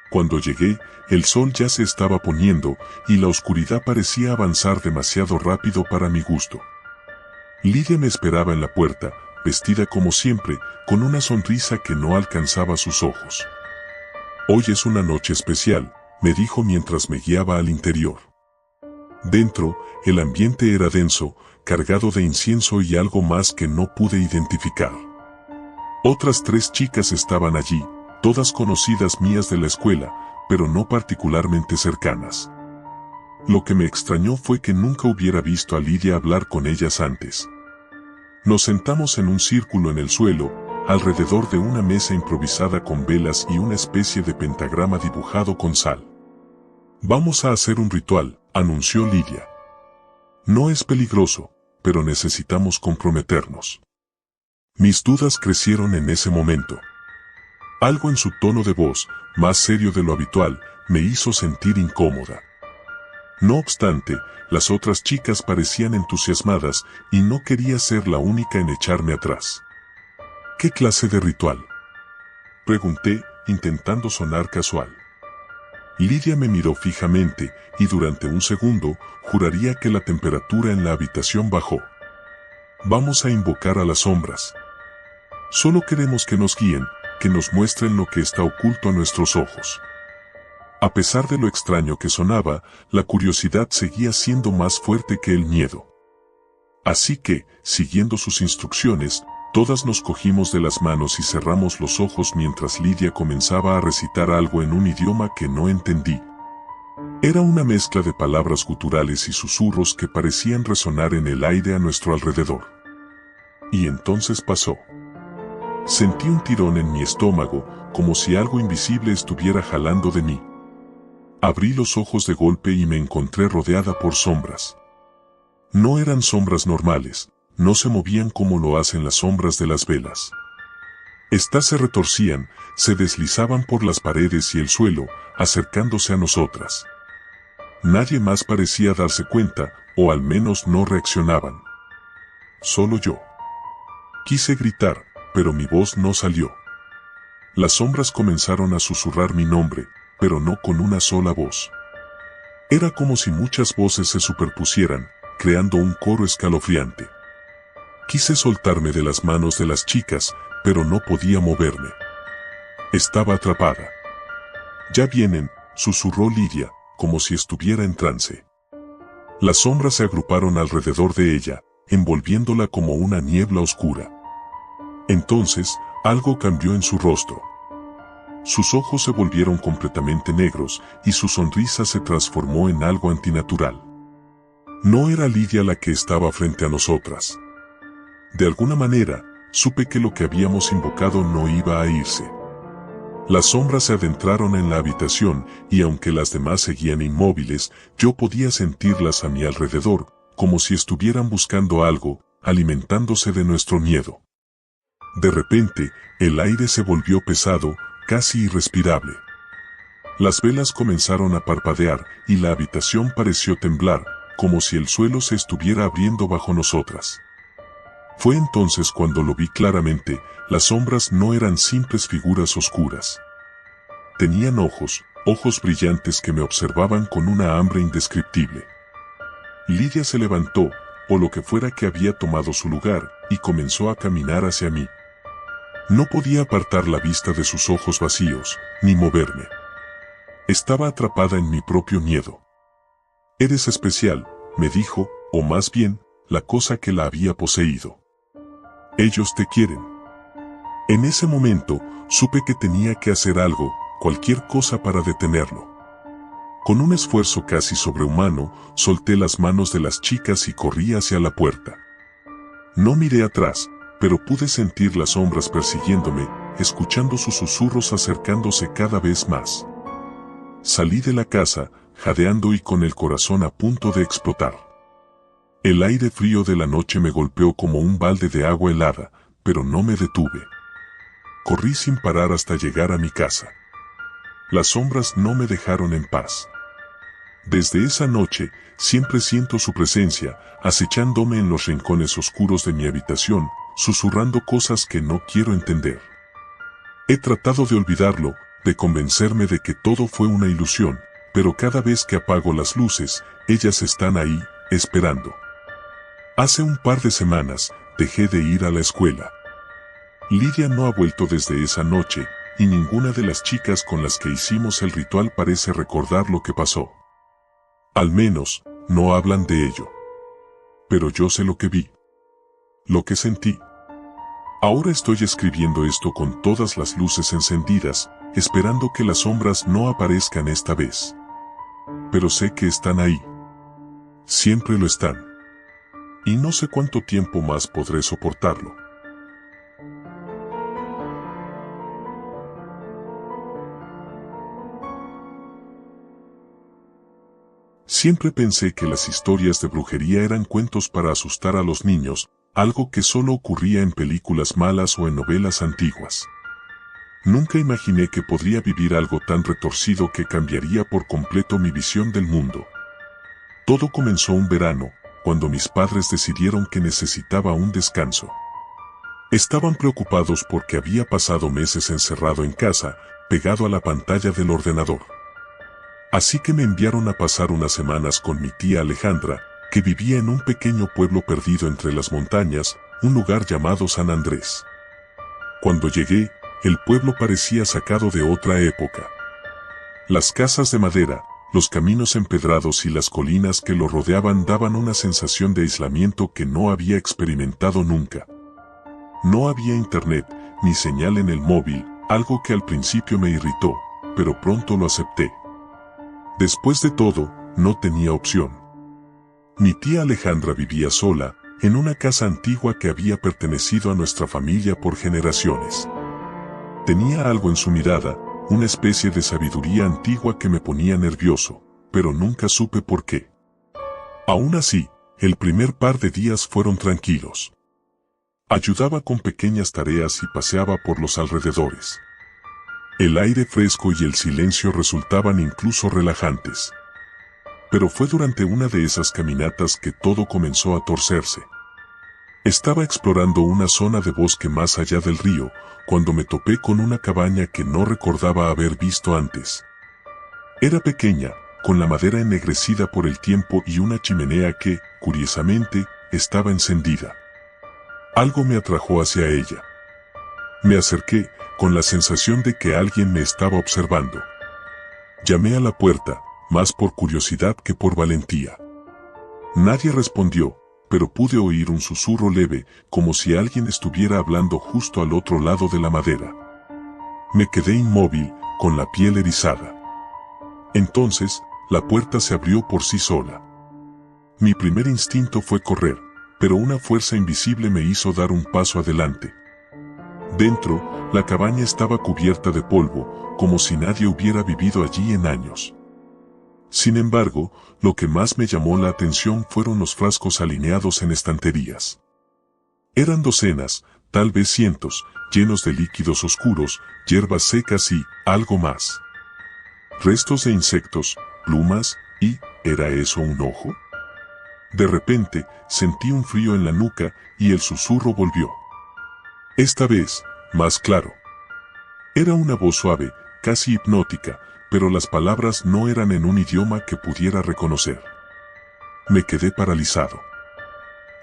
A: Cuando llegué, el sol ya se estaba poniendo, y la oscuridad parecía avanzar demasiado rápido para mi gusto. Lidia me esperaba en la puerta, vestida como siempre, con una sonrisa que no alcanzaba sus ojos. «Hoy es una noche especial», me dijo mientras me guiaba al interior. Dentro, el ambiente era denso, cargado de incienso y algo más que no pude identificar. Otras 3 chicas estaban allí, todas conocidas mías de la escuela, pero no particularmente cercanas. Lo que me extrañó fue que nunca hubiera visto a Lidia hablar con ellas antes. Nos sentamos en un círculo en el suelo, alrededor de una mesa improvisada con velas y una especie de pentagrama dibujado con sal. «Vamos a hacer un ritual», anunció Lidia. «No es peligroso, pero necesitamos comprometernos». Mis dudas crecieron en ese momento. Algo en su tono de voz, más serio de lo habitual, me hizo sentir incómoda. No obstante, las otras chicas parecían entusiasmadas y no quería ser la única en echarme atrás. «¿Qué clase de ritual?», pregunté, intentando sonar casual. Lidia me miró fijamente, y durante un segundo, juraría que la temperatura en la habitación bajó. «Vamos a invocar a las sombras. Solo queremos que nos guíen, que nos muestren lo que está oculto a nuestros ojos». A pesar de lo extraño que sonaba, la curiosidad seguía siendo más fuerte que el miedo. Así que, siguiendo sus instrucciones, todas nos cogimos de las manos y cerramos los ojos mientras Lidia comenzaba a recitar algo en un idioma que no entendí. Era una mezcla de palabras guturales y susurros que parecían resonar en el aire a nuestro alrededor. Y entonces pasó. Sentí un tirón en mi estómago, como si algo invisible estuviera jalando de mí. Abrí los ojos de golpe y me encontré rodeada por sombras. No eran sombras normales, no se movían como lo hacen las sombras de las velas. Estas se retorcían, se deslizaban por las paredes y el suelo, acercándose a nosotras. Nadie más parecía darse cuenta, o al menos no reaccionaban. Solo yo. Quise gritar, pero mi voz no salió. Las sombras comenzaron a susurrar mi nombre, pero no con una sola voz. Era como si muchas voces se superpusieran, creando un coro escalofriante. Quise soltarme de las manos de las chicas, pero no podía moverme. Estaba atrapada. «Ya vienen», susurró Lidia, como si estuviera en trance. Las sombras se agruparon alrededor de ella, envolviéndola como una niebla oscura. Entonces, algo cambió en su rostro. sus ojos se volvieron completamente negros y su sonrisa se transformó en algo antinatural. No era Lidia la que estaba frente a nosotras. De alguna manera, supe que lo que habíamos invocado no iba a irse. Las sombras se adentraron en la habitación y aunque las demás seguían inmóviles, yo podía sentirlas a mi alrededor, como si estuvieran buscando algo, alimentándose de nuestro miedo. De repente, el aire se volvió pesado, casi irrespirable. Las velas comenzaron a parpadear y la habitación pareció temblar, como si el suelo se estuviera abriendo bajo nosotras. Fue entonces cuando lo vi claramente, las sombras no eran simples figuras oscuras. Tenían ojos brillantes que me observaban con una hambre indescriptible. Lidia se levantó, o lo que fuera que había tomado su lugar, y comenzó a caminar hacia mí. No podía apartar la vista de sus ojos vacíos, ni moverme. Estaba atrapada en mi propio miedo. «Eres especial», me dijo, o más bien, la cosa que la había poseído. «Ellos te quieren». En ese momento, supe que tenía que hacer algo, cualquier cosa para detenerlo. Con un esfuerzo casi sobrehumano, solté las manos de las chicas y corrí hacia la puerta. No miré atrás, pero pude sentir las sombras persiguiéndome, escuchando sus susurros acercándose cada vez más. Salí de la casa, jadeando y con el corazón a punto de explotar. El aire frío de la noche me golpeó como un balde de agua helada, pero no me detuve. Corrí sin parar hasta llegar a mi casa. Las sombras no me dejaron en paz. Desde esa noche, siempre siento su presencia, acechándome en los rincones oscuros de mi habitación, susurrando cosas que no quiero entender. He tratado de olvidarlo, de convencerme de que todo fue una ilusión, pero cada vez que apago las luces, ellas están ahí, esperando. Hace un par de semanas, dejé de ir a la escuela. Lidia no ha vuelto desde esa noche, y ninguna de las chicas con las que hicimos el ritual parece recordar lo que pasó. Al menos, no hablan de ello. Pero yo sé lo que vi. Lo que sentí. Ahora estoy escribiendo esto con todas las luces encendidas, esperando que las sombras no aparezcan esta vez. Pero sé que están ahí. Siempre lo están. Y no sé cuánto tiempo más podré soportarlo. Siempre pensé que las historias de brujería eran cuentos para asustar a los niños, algo que solo ocurría en películas malas o en novelas antiguas. Nunca imaginé que podría vivir algo tan retorcido que cambiaría por completo mi visión del mundo. Todo comenzó un verano, cuando mis padres decidieron que necesitaba un descanso. Estaban preocupados porque había pasado meses encerrado en casa, pegado a la pantalla del ordenador. Así que me enviaron a pasar unas semanas con mi tía Alejandra, que vivía en un pequeño pueblo perdido entre las montañas, un lugar llamado San Andrés. Cuando llegué, el pueblo parecía sacado de otra época. Las casas de madera, los caminos empedrados y las colinas que lo rodeaban daban una sensación de aislamiento que no había experimentado nunca. No había internet, ni señal en el móvil, algo que al principio me irritó, pero pronto lo acepté. Después de todo, no tenía opción. Mi tía Alejandra vivía sola, en una casa antigua que había pertenecido a nuestra familia por generaciones. Tenía algo en su mirada, una especie de sabiduría antigua que me ponía nervioso, pero nunca supe por qué. Aún así, el primer par de días fueron tranquilos. Ayudaba con pequeñas tareas y paseaba por los alrededores. El aire fresco y el silencio resultaban incluso relajantes. Pero fue durante una de esas caminatas que todo comenzó a torcerse. Estaba explorando una zona de bosque más allá del río, cuando me topé con una cabaña que no recordaba haber visto antes. Era pequeña, con la madera ennegrecida por el tiempo y una chimenea que, curiosamente, estaba encendida. Algo me atrajo hacia ella. Me acerqué, con la sensación de que alguien me estaba observando. Llamé a la puerta, más por curiosidad que por valentía. Nadie respondió, pero pude oír un susurro leve, como si alguien estuviera hablando justo al otro lado de la madera. Me quedé inmóvil, con la piel erizada. Entonces, la puerta se abrió por sí sola. Mi primer instinto fue correr, pero una fuerza invisible me hizo dar un paso adelante. Dentro, la cabaña estaba cubierta de polvo, como si nadie hubiera vivido allí en años. Sin embargo, lo que más me llamó la atención fueron los frascos alineados en estanterías. Eran docenas, tal vez cientos, llenos de líquidos oscuros, hierbas secas y algo más. Restos de insectos, plumas, y ¿era eso un ojo? De repente, sentí un frío en la nuca y el susurro volvió. Esta vez, más claro. Era una voz suave, casi hipnótica, pero las palabras no eran en un idioma que pudiera reconocer. Me quedé paralizado.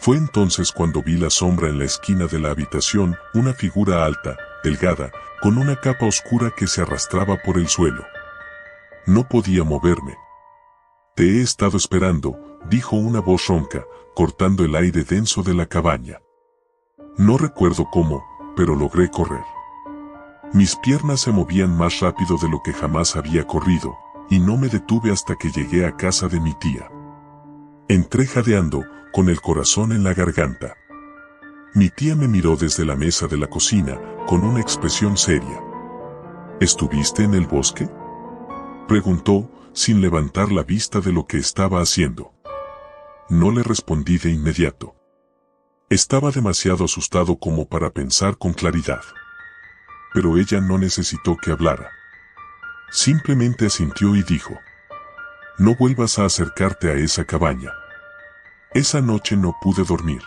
A: Fue entonces cuando vi la sombra en la esquina de la habitación, una figura alta, delgada, con una capa oscura que se arrastraba por el suelo. No podía moverme. Te he estado esperando, dijo una voz ronca, cortando el aire denso de la cabaña. No recuerdo cómo, pero logré correr. Mis piernas se movían más rápido de lo que jamás había corrido, y no me detuve hasta que llegué a casa de mi tía. Entré jadeando, con el corazón en la garganta. Mi tía me miró desde la mesa de la cocina, con una expresión seria. ¿Estuviste en el bosque?, preguntó, sin levantar la vista de lo que estaba haciendo. No le respondí de inmediato. Estaba demasiado asustado como para pensar con claridad. Pero ella no necesitó que hablara. Simplemente asintió y dijo: no vuelvas a acercarte a esa cabaña. Esa noche no pude dormir.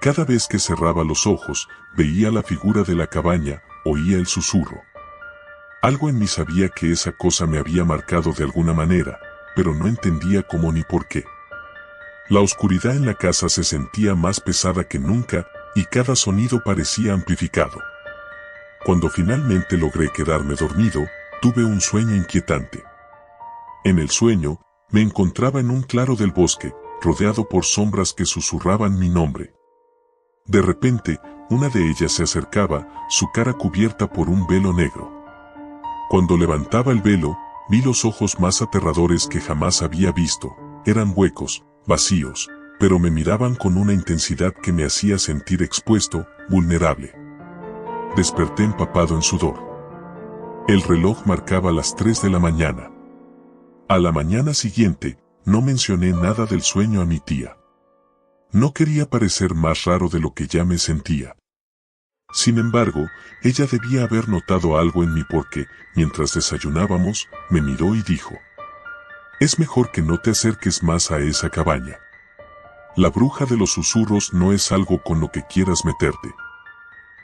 A: Cada vez que cerraba los ojos, veía la figura de la cabaña, oía el susurro. Algo en mí sabía que esa cosa me había marcado de alguna manera, pero no entendía cómo ni por qué. La oscuridad en la casa se sentía más pesada que nunca, y cada sonido parecía amplificado. Cuando finalmente logré quedarme dormido, tuve un sueño inquietante. En el sueño, me encontraba en un claro del bosque, rodeado por sombras que susurraban mi nombre. De repente, una de ellas se acercaba, su cara cubierta por un velo negro. Cuando levantaba el velo, vi los ojos más aterradores que jamás había visto. Eran huecos, vacíos, pero me miraban con una intensidad que me hacía sentir expuesto, vulnerable. Desperté empapado en sudor. El reloj marcaba las 3 de la mañana. A la mañana siguiente, no mencioné nada del sueño a mi tía. No quería parecer más raro de lo que ya me sentía. Sin embargo, ella debía haber notado algo en mí porque, mientras desayunábamos, me miró y dijo: es mejor que no te acerques más a esa cabaña. La bruja de los susurros no es algo con lo que quieras meterte.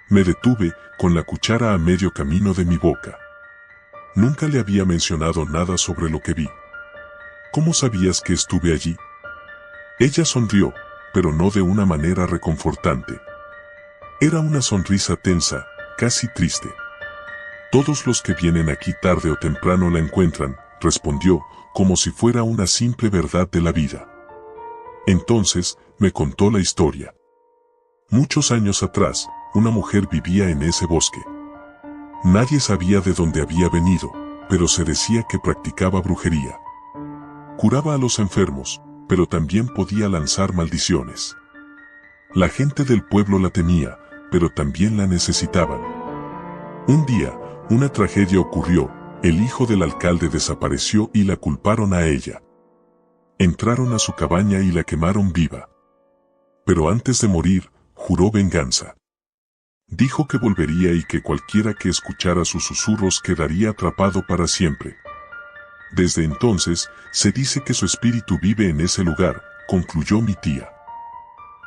A: Me detuve, con la cuchara a medio camino de mi boca. Nunca le había mencionado nada sobre lo que vi. ¿Cómo sabías que estuve allí? Ella sonrió, pero no de una manera reconfortante. Era una sonrisa tensa, casi triste. Todos los que vienen aquí tarde o temprano la encuentran, respondió, como si fuera una simple verdad de la vida. Entonces, me contó la historia. Muchos años atrás, una mujer vivía en ese bosque. Nadie sabía de dónde había venido, pero se decía que practicaba brujería. Curaba a los enfermos, pero también podía lanzar maldiciones. La gente del pueblo la temía, pero también la necesitaban. Un día, una tragedia ocurrió, el hijo del alcalde desapareció y la culparon a ella. Entraron a su cabaña y la quemaron viva. Pero antes de morir, juró venganza. Dijo que volvería y que cualquiera que escuchara sus susurros quedaría atrapado para siempre. Desde entonces, se dice que su espíritu vive en ese lugar, concluyó mi tía.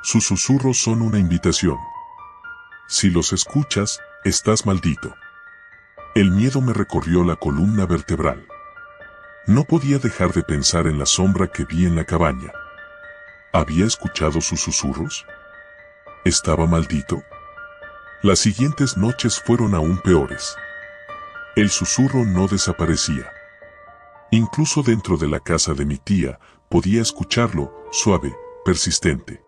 A: Sus susurros son una invitación. Si los escuchas, estás maldito. El miedo me recorrió la columna vertebral. No podía dejar de pensar en la sombra que vi en la cabaña. ¿Había escuchado sus susurros? ¿Estaba maldito? Las siguientes noches fueron aún peores. El susurro no desaparecía. Incluso dentro de la casa de mi tía, podía escucharlo, suave, persistente.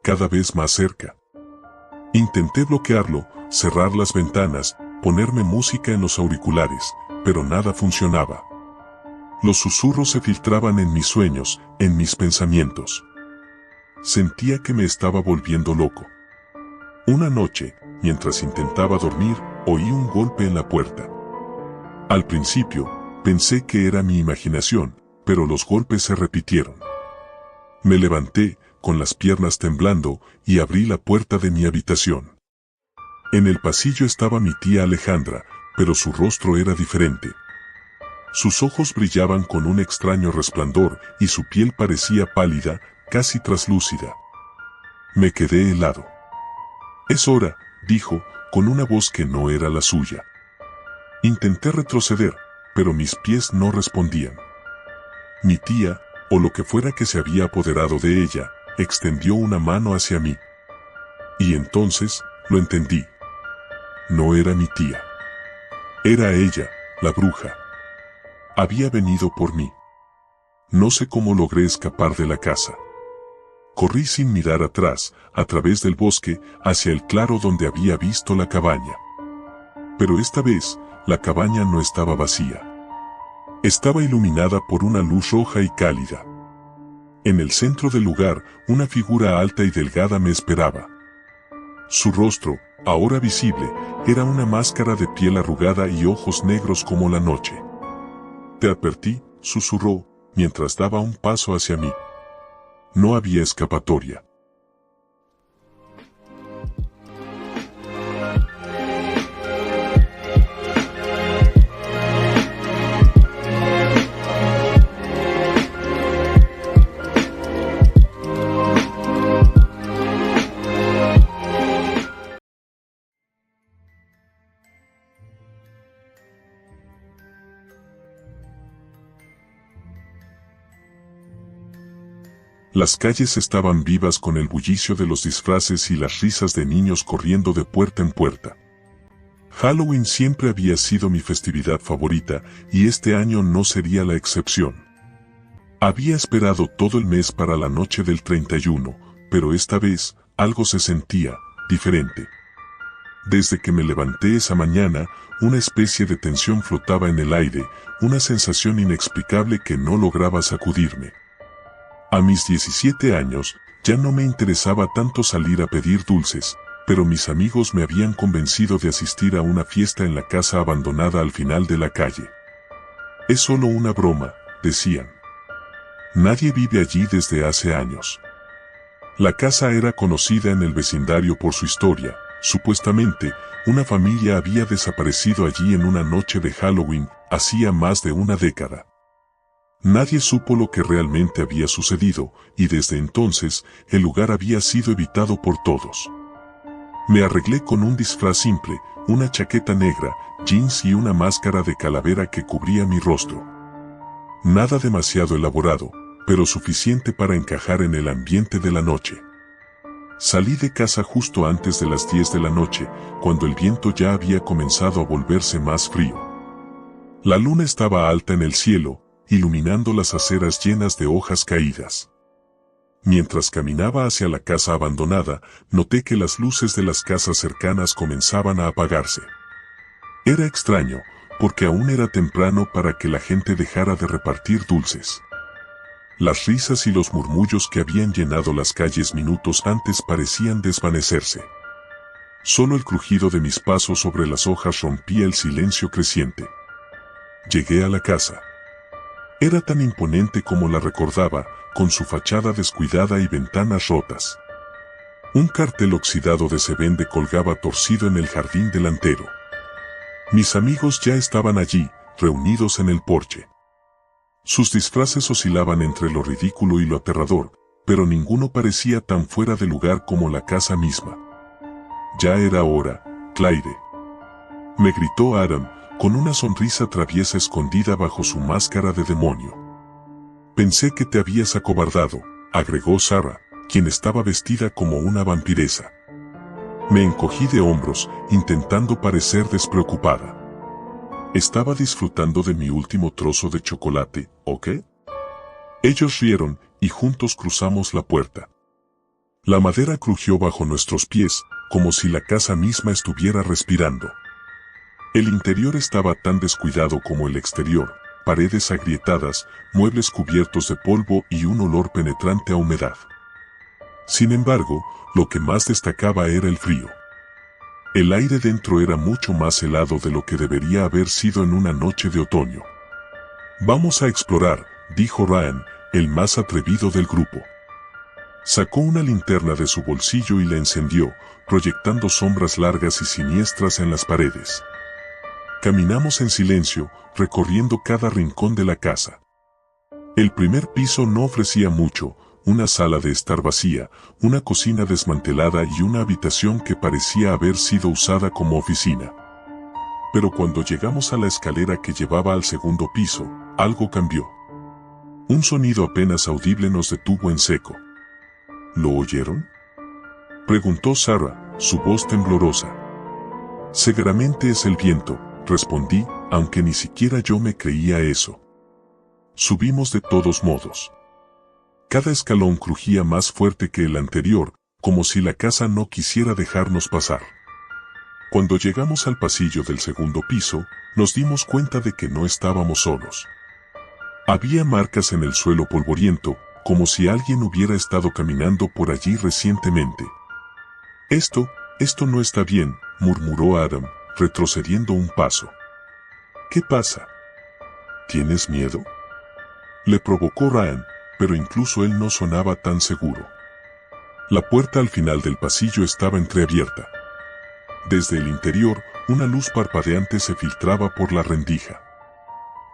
A: Cada vez más cerca. Intenté bloquearlo, cerrar las ventanas, ponerme música en los auriculares, pero nada funcionaba. Los susurros se filtraban en mis sueños, en mis pensamientos. Sentía que me estaba volviendo loco. Una noche, mientras intentaba dormir, oí un golpe en la puerta. Al principio, pensé que era mi imaginación, pero los golpes se repitieron. Me levanté, con las piernas temblando, y abrí la puerta de mi habitación. En el pasillo estaba mi tía Alejandra, pero su rostro era diferente. Sus ojos brillaban con un extraño resplandor y su piel parecía pálida, casi traslúcida. Me quedé helado. «Es hora», dijo, con una voz que no era la suya. Intenté retroceder, pero mis pies no respondían. Mi tía, o lo que fuera que se había apoderado de ella, extendió una mano hacia mí. Y entonces, lo entendí. No era mi tía. Era ella, la bruja. Había venido por mí. No sé cómo logré escapar de la casa. Corrí sin mirar atrás, a través del bosque, hacia el claro donde había visto la cabaña. Pero esta vez, la cabaña no estaba vacía. Estaba iluminada por una luz roja y cálida. En el centro del lugar, una figura alta y delgada me esperaba. Su rostro, ahora visible, era una máscara de piel arrugada y ojos negros como la noche. «Te advertí», susurró, mientras daba un paso hacia mí. No había escapatoria. Las calles estaban vivas con el bullicio de los disfraces y las risas de niños corriendo de puerta en puerta. Halloween siempre había sido mi festividad favorita y este año no sería la excepción. Había esperado todo el mes para la noche del 31, pero esta vez algo se sentía diferente. Desde que me levanté esa mañana, una especie de tensión flotaba en el aire, una sensación inexplicable que no lograba sacudirme. A mis 17 años, ya no me interesaba tanto salir a pedir dulces, pero mis amigos me habían convencido de asistir a una fiesta en la casa abandonada al final de la calle. «Es solo una broma», decían. Nadie vive allí desde hace años. La casa era conocida en el vecindario por su historia. Supuestamente, una familia había desaparecido allí en una noche de Halloween, hacía más de una década. Nadie supo lo que realmente había sucedido, y desde entonces, el lugar había sido evitado por todos. Me arreglé con un disfraz simple, una chaqueta negra, jeans y una máscara de calavera que cubría mi rostro. Nada demasiado elaborado, pero suficiente para encajar en el ambiente de la noche. Salí de casa justo antes de las 10 de la noche, cuando el viento ya había comenzado a volverse más frío. La luna estaba alta en el cielo, iluminando las aceras llenas de hojas caídas. Mientras caminaba hacia la casa abandonada, noté que las luces de las casas cercanas comenzaban a apagarse. Era extraño, porque aún era temprano para que la gente dejara de repartir dulces. Las risas y los murmullos que habían llenado las calles minutos antes parecían desvanecerse. Solo el crujido de mis pasos sobre las hojas rompía el silencio creciente. Llegué a la casa. Era tan imponente como la recordaba, con su fachada descuidada y ventanas rotas. Un cartel oxidado de Se Vende colgaba torcido en el jardín delantero. Mis amigos ya estaban allí, reunidos en el porche. Sus disfraces oscilaban entre lo ridículo y lo aterrador, pero ninguno parecía tan fuera de lugar como la casa misma. «Ya era hora, Claire», me gritó Adam, con una sonrisa traviesa escondida bajo su máscara de demonio. «Pensé que te habías acobardado», agregó Sarah, quien estaba vestida como una vampiresa. Me encogí de hombros, intentando parecer despreocupada. Estaba disfrutando de mi último trozo de chocolate, ¿o qué? Ellos rieron, y juntos cruzamos la puerta. La madera crujió bajo nuestros pies, como si la casa misma estuviera respirando. El interior estaba tan descuidado como el exterior, paredes agrietadas, muebles cubiertos de polvo y un olor penetrante a humedad. Sin embargo, lo que más destacaba era el frío. El aire dentro era mucho más helado de lo que debería haber sido en una noche de otoño. «Vamos a explorar», dijo Ryan, el más atrevido del grupo. Sacó una linterna de su bolsillo y la encendió, proyectando sombras largas y siniestras en las paredes. Caminamos en silencio, recorriendo cada rincón de la casa. El primer piso no ofrecía mucho, una sala de estar vacía, una cocina desmantelada y una habitación que parecía haber sido usada como oficina. Pero cuando llegamos a la escalera que llevaba al segundo piso, algo cambió. Un sonido apenas audible nos detuvo en seco. ¿Lo oyeron?, preguntó Sarah, su voz temblorosa. «Seguramente es el viento», respondí, aunque ni siquiera yo me creía eso. Subimos de todos modos. Cada escalón crujía más fuerte que el anterior, como si la casa no quisiera dejarnos pasar. Cuando llegamos al pasillo del segundo piso, nos dimos cuenta de que no estábamos solos. Había marcas en el suelo polvoriento, como si alguien hubiera estado caminando por allí recientemente. Esto no está bien», murmuró Adam, retrocediendo un paso. «¿Qué pasa? ¿Tienes miedo?», le provocó Ryan, pero incluso él no sonaba tan seguro. La puerta al final del pasillo estaba entreabierta. Desde el interior, una luz parpadeante se filtraba por la rendija.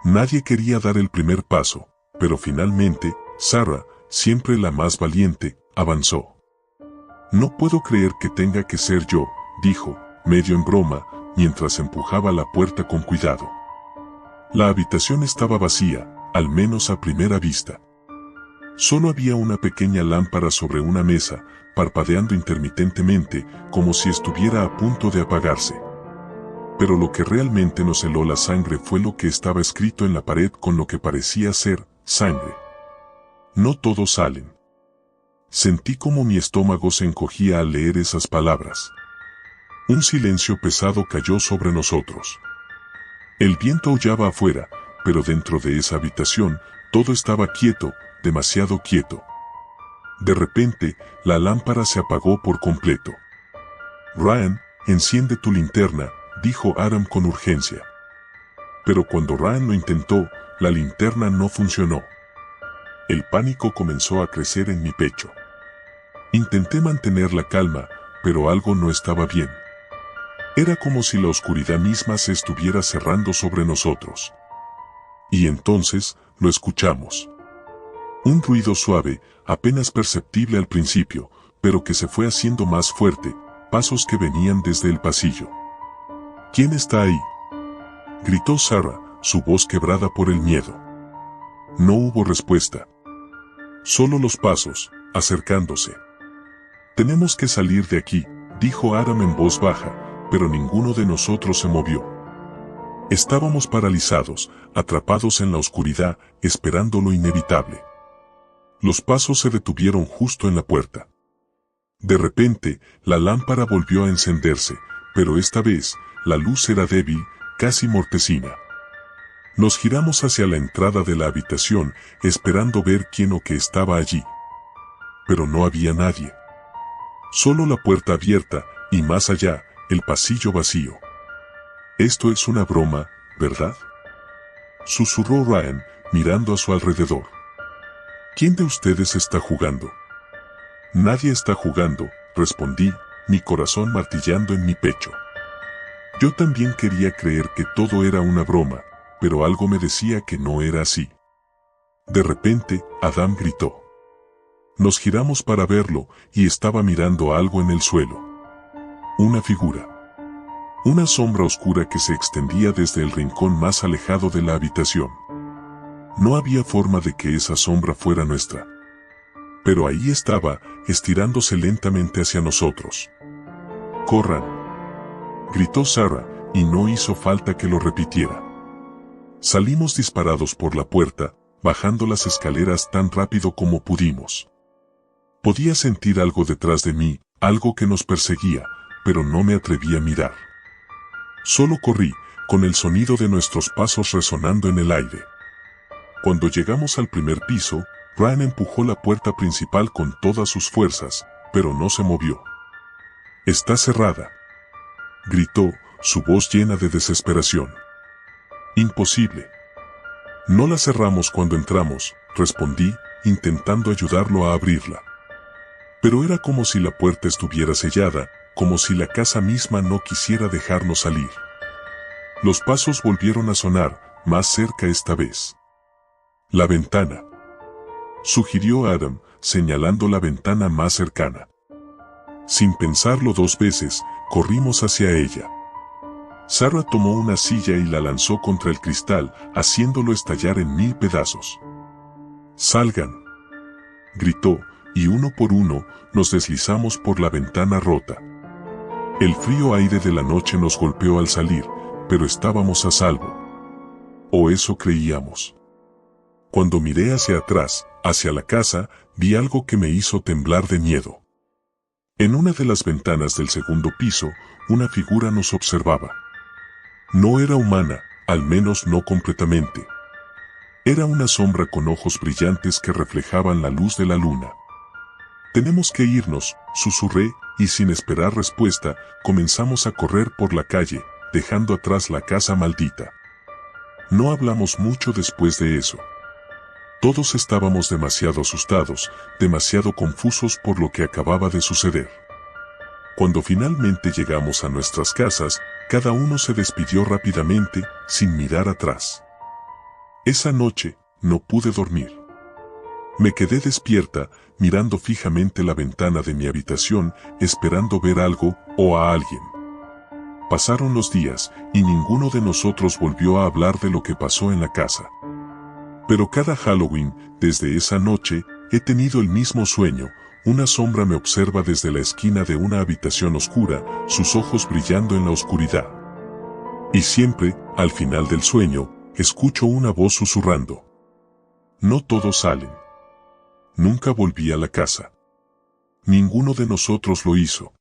A: Nadie quería dar el primer paso, pero finalmente, Sarah, siempre la más valiente, avanzó. «No puedo creer que tenga que ser yo», dijo, medio en broma, mientras empujaba la puerta con cuidado. La habitación estaba vacía, al menos a primera vista. Solo había una pequeña lámpara sobre una mesa, parpadeando intermitentemente, como si estuviera a punto de apagarse. Pero lo que realmente nos heló la sangre fue lo que estaba escrito en la pared con lo que parecía ser sangre. «No todos salen». Sentí como mi estómago se encogía al leer esas palabras. Un silencio pesado cayó sobre nosotros. El viento aullaba afuera, pero dentro de esa habitación, todo estaba quieto, demasiado quieto. De repente, la lámpara se apagó por completo. «Ryan, enciende tu linterna», dijo Adam con urgencia. Pero cuando Ryan lo intentó, la linterna no funcionó. El pánico comenzó a crecer en mi pecho. Intenté mantener la calma, pero algo no estaba bien. Era como si la oscuridad misma se estuviera cerrando sobre nosotros. Y entonces, lo escuchamos. Un ruido suave, apenas perceptible al principio, pero que se fue haciendo más fuerte, pasos que venían desde el pasillo. «¿Quién está ahí?», gritó Sarah, su voz quebrada por el miedo. No hubo respuesta. Solo los pasos, acercándose. «Tenemos que salir de aquí», dijo Adam en voz baja, pero ninguno de nosotros se movió. Estábamos paralizados, atrapados en la oscuridad, esperando lo inevitable. Los pasos se detuvieron justo en la puerta. De repente, la lámpara volvió a encenderse, pero esta vez, la luz era débil, casi mortecina. Nos giramos hacia la entrada de la habitación, esperando ver quién o qué estaba allí. Pero no había nadie. Solo la puerta abierta, y más allá, el pasillo vacío. «Esto es una broma, ¿verdad?», susurró Ryan, mirando a su alrededor. «¿Quién de ustedes está jugando?». «Nadie está jugando», respondí, mi corazón martillando en mi pecho. Yo también quería creer que todo era una broma, pero algo me decía que no era así. De repente, Adam gritó. Nos giramos para verlo, y estaba mirando algo en el suelo. Una figura. Una sombra oscura que se extendía desde el rincón más alejado de la habitación. No había forma de que esa sombra fuera nuestra. Pero ahí estaba, estirándose lentamente hacia nosotros. «¡Corran!», gritó Sarah, y no hizo falta que lo repitiera. Salimos disparados por la puerta, bajando las escaleras tan rápido como pudimos. Podía sentir algo detrás de mí, algo que nos perseguía, pero no me atreví a mirar. Solo corrí, con el sonido de nuestros pasos resonando en el aire. Cuando llegamos al primer piso, Ryan empujó la puerta principal con todas sus fuerzas, pero no se movió. «Está cerrada», gritó, su voz llena de desesperación. «Imposible». «No la cerramos cuando entramos», respondí, intentando ayudarlo a abrirla. Pero era como si la puerta estuviera sellada, como si la casa misma no quisiera dejarnos salir. Los pasos volvieron a sonar, más cerca esta vez. «La ventana», sugirió Adam, señalando la ventana más cercana. Sin pensarlo dos veces, corrimos hacia ella. Sarah tomó una silla y la lanzó contra el cristal, haciéndolo estallar en 1000 pedazos. «Salgan», gritó, y uno por uno, nos deslizamos por la ventana rota. El frío aire de la noche nos golpeó al salir, pero estábamos a salvo. O eso creíamos. Cuando miré hacia atrás, hacia la casa, vi algo que me hizo temblar de miedo. En una de las ventanas del segundo piso, una figura nos observaba. No era humana, al menos no completamente. Era una sombra con ojos brillantes que reflejaban la luz de la luna. «Tenemos que irnos», susurré, y sin esperar respuesta, comenzamos a correr por la calle, dejando atrás la casa maldita. No hablamos mucho después de eso. Todos estábamos demasiado asustados, demasiado confusos por lo que acababa de suceder. Cuando finalmente llegamos a nuestras casas, cada uno se despidió rápidamente, sin mirar atrás. Esa noche, no pude dormir. Me quedé despierta, mirando fijamente la ventana de mi habitación, esperando ver algo, o a alguien. Pasaron los días, y ninguno de nosotros volvió a hablar de lo que pasó en la casa. Pero cada Halloween, desde esa noche, he tenido el mismo sueño. Una sombra me observa desde la esquina de una habitación oscura, sus ojos brillando en la oscuridad. Y siempre, al final del sueño, escucho una voz susurrando. No todos salen. Nunca volví a la casa. Ninguno de nosotros lo hizo.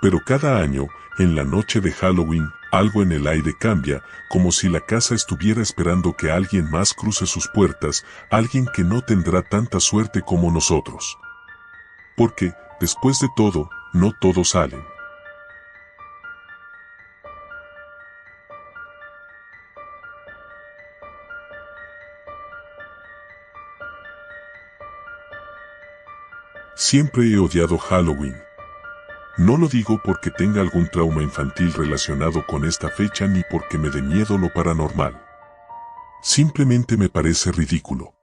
A: Pero cada año, en la noche de Halloween, algo en el aire cambia, como si la casa estuviera esperando que alguien más cruce sus puertas, alguien que no tendrá tanta suerte como nosotros. Porque, después de todo, no todos salen. Siempre he odiado Halloween. No lo digo porque tenga algún trauma infantil relacionado con esta fecha ni porque me dé miedo lo paranormal. Simplemente me parece ridículo.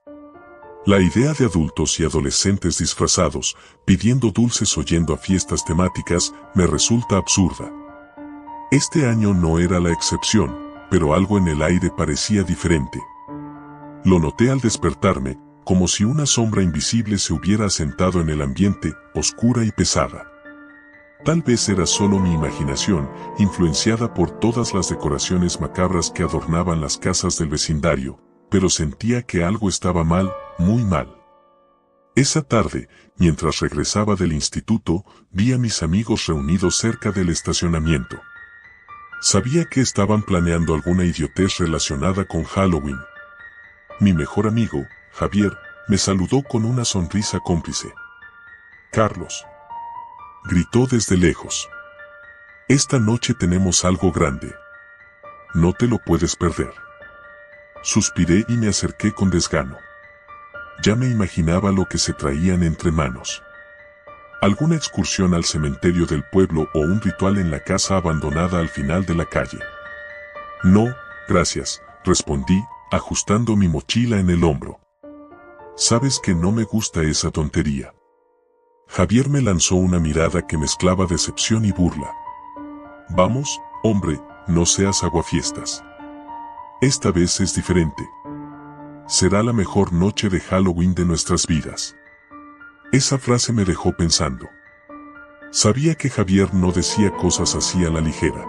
A: La idea de adultos y adolescentes disfrazados, pidiendo dulces o yendo a fiestas temáticas, me resulta absurda. Este año no era la excepción, pero algo en el aire parecía diferente. Lo noté al despertarme, como si una sombra invisible se hubiera asentado en el ambiente, oscura y pesada. Tal vez era solo mi imaginación, influenciada por todas las decoraciones macabras que adornaban las casas del vecindario, pero sentía que algo estaba mal, muy mal. Esa tarde, mientras regresaba del instituto, vi a mis amigos reunidos cerca del estacionamiento. Sabía que estaban planeando alguna idiotez relacionada con Halloween. Mi mejor amigo, Javier, me saludó con una sonrisa cómplice. «Carlos», gritó desde lejos. «Esta noche tenemos algo grande. No te lo puedes perder». Suspiré y me acerqué con desgano. Ya me imaginaba lo que se traían entre manos. Alguna excursión al cementerio del pueblo o un ritual en la casa abandonada al final de la calle. «No, gracias», respondí, ajustando mi mochila en el hombro. «Sabes que no me gusta esa tontería». Javier me lanzó una mirada que mezclaba decepción y burla. «Vamos, hombre, no seas aguafiestas. Esta vez es diferente. Será la mejor noche de Halloween de nuestras vidas». Esa frase me dejó pensando. Sabía que Javier no decía cosas así a la ligera.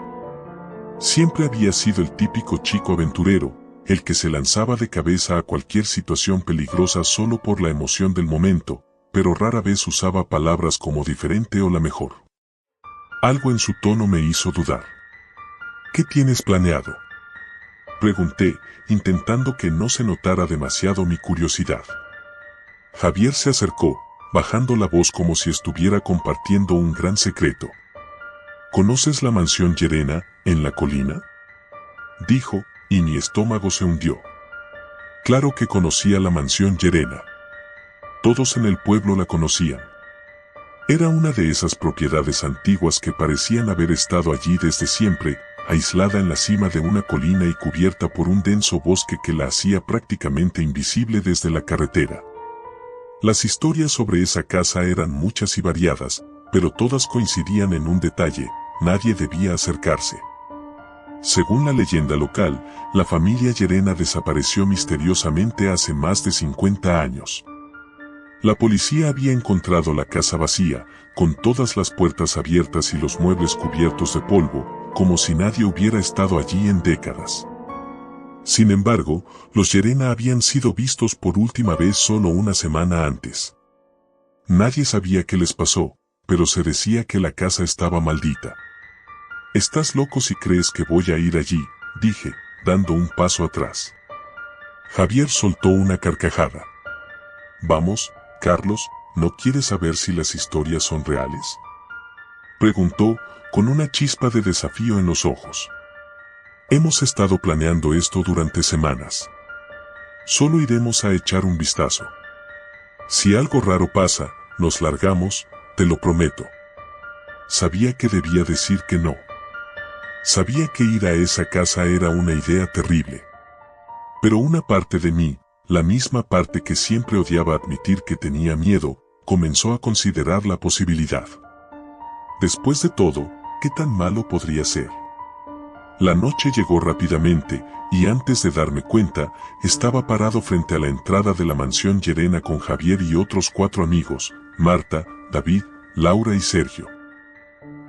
A: Siempre había sido el típico chico aventurero, el que se lanzaba de cabeza a cualquier situación peligrosa solo por la emoción del momento, pero rara vez usaba palabras como diferente o la mejor. Algo en su tono me hizo dudar. ¿Qué tienes planeado?, pregunté, intentando que no se notara demasiado mi curiosidad. Javier se acercó, bajando la voz como si estuviera compartiendo un gran secreto. ¿Conoces la mansión Llerena, en la colina?, dijo, y mi estómago se hundió. Claro que conocía la mansión Llerena. Todos en el pueblo la conocían. Era una de esas propiedades antiguas que parecían haber estado allí desde siempre, aislada en la cima de una colina y cubierta por un denso bosque que la hacía prácticamente invisible desde la carretera. Las historias sobre esa casa eran muchas y variadas, pero todas coincidían en un detalle: nadie debía acercarse. Según la leyenda local, la familia Llerena desapareció misteriosamente hace más de 50 años. La policía había encontrado la casa vacía, con todas las puertas abiertas y los muebles cubiertos de polvo, como si nadie hubiera estado allí en décadas. Sin embargo, los Llerena habían sido vistos por última vez solo una semana antes. Nadie sabía qué les pasó, pero se decía que la casa estaba maldita. «Estás loco si crees que voy a ir allí», dije, dando un paso atrás. Javier soltó una carcajada. «Vamos, Carlos, ¿no quieres saber si las historias son reales?», preguntó, con una chispa de desafío en los ojos. «Hemos estado planeando esto durante semanas. Solo iremos a echar un vistazo. Si algo raro pasa, nos largamos, te lo prometo». Sabía que debía decir que no. Sabía que ir a esa casa era una idea terrible. Pero una parte de mí, la misma parte que siempre odiaba admitir que tenía miedo, comenzó a considerar la posibilidad. Después de todo, ¿qué tan malo podría ser? La noche llegó rápidamente, y antes de darme cuenta, estaba parado frente a la entrada de la mansión Llerena con Javier y otros 4 amigos: Marta, David, Laura y Sergio.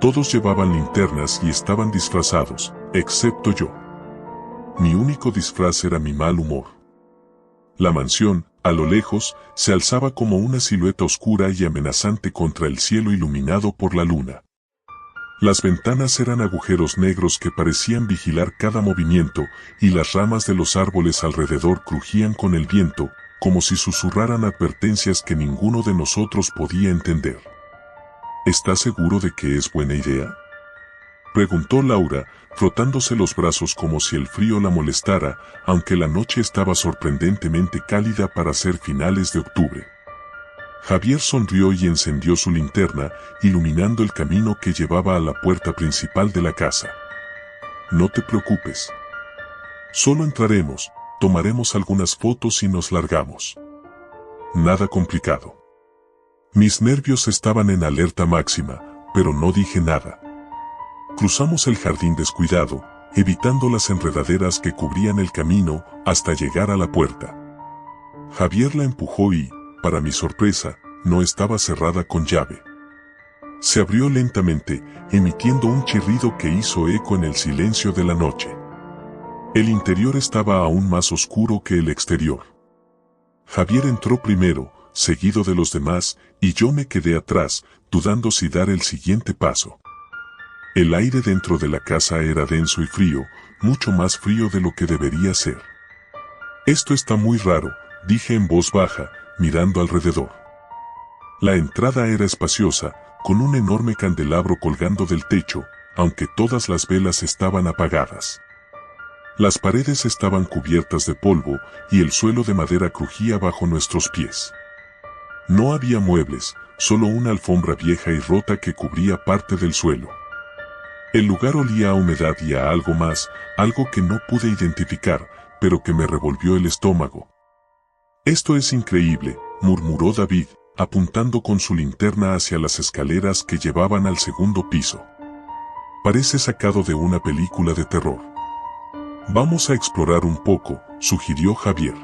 A: Todos llevaban linternas y estaban disfrazados, excepto yo. Mi único disfraz era mi mal humor. La mansión, a lo lejos, se alzaba como una silueta oscura y amenazante contra el cielo iluminado por la luna. Las ventanas eran agujeros negros que parecían vigilar cada movimiento, y las ramas de los árboles alrededor crujían con el viento, como si susurraran advertencias que ninguno de nosotros podía entender. ¿Estás seguro de que es buena idea?, preguntó Laura, frotándose los brazos como si el frío la molestara, aunque la noche estaba sorprendentemente cálida para ser finales de octubre. Javier sonrió y encendió su linterna, iluminando el camino que llevaba a la puerta principal de la casa. «No te preocupes. Solo entraremos, tomaremos algunas fotos y nos largamos. Nada complicado». Mis nervios estaban en alerta máxima, pero no dije nada. Cruzamos el jardín descuidado, evitando las enredaderas que cubrían el camino, hasta llegar a la puerta. Javier la empujó y, para mi sorpresa, no estaba cerrada con llave. Se abrió lentamente, emitiendo un chirrido que hizo eco en el silencio de la noche. El interior estaba aún más oscuro que el exterior. Javier entró primero, seguido de los demás, y yo me quedé atrás, dudando si dar el siguiente paso. El aire dentro de la casa era denso y frío, mucho más frío de lo que debería ser. «Esto está muy raro», dije en voz baja, mirando alrededor. La entrada era espaciosa, con un enorme candelabro colgando del techo, aunque todas las velas estaban apagadas. Las paredes estaban cubiertas de polvo, y el suelo de madera crujía bajo nuestros pies. No había muebles, solo una alfombra vieja y rota que cubría parte del suelo. El lugar olía a humedad y a algo más, algo que no pude identificar, pero que me revolvió el estómago. «Esto es increíble», murmuró David, apuntando con su linterna hacia las escaleras que llevaban al segundo piso. «Parece sacado de una película de terror». «Vamos a explorar un poco», sugirió Javier.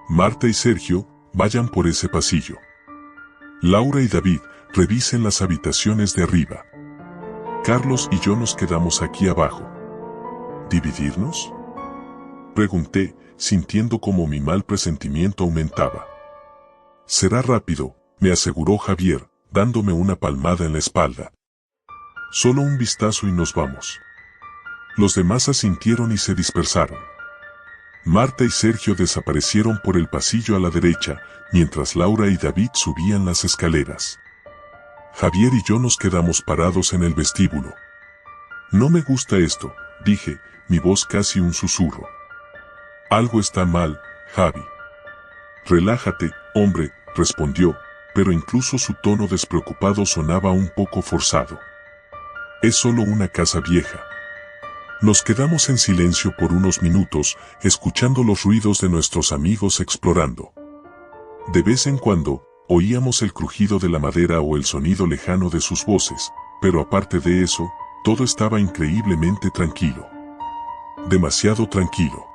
A: «Marta y Sergio, vayan por ese pasillo. Laura y David, revisen las habitaciones de arriba. Carlos y yo nos quedamos aquí abajo». «¿Dividirnos?», pregunté, sintiendo como mi mal presentimiento aumentaba. «Será rápido», me aseguró Javier, dándome una palmada en la espalda. «Solo un vistazo y nos vamos». Los demás asintieron y se dispersaron. Marta y Sergio desaparecieron por el pasillo a la derecha, mientras Laura y David subían las escaleras. Javier y yo nos quedamos parados en el vestíbulo. No me gusta esto, dije, mi voz casi un susurro. Algo está mal, Javi. Relájate, hombre, respondió, pero incluso su tono despreocupado sonaba un poco forzado. Es solo una casa vieja. Nos quedamos en silencio por unos minutos, escuchando los ruidos de nuestros amigos explorando. De vez en cuando, oíamos el crujido de la madera o el sonido lejano de sus voces, pero aparte de eso, todo estaba increíblemente tranquilo. Demasiado tranquilo.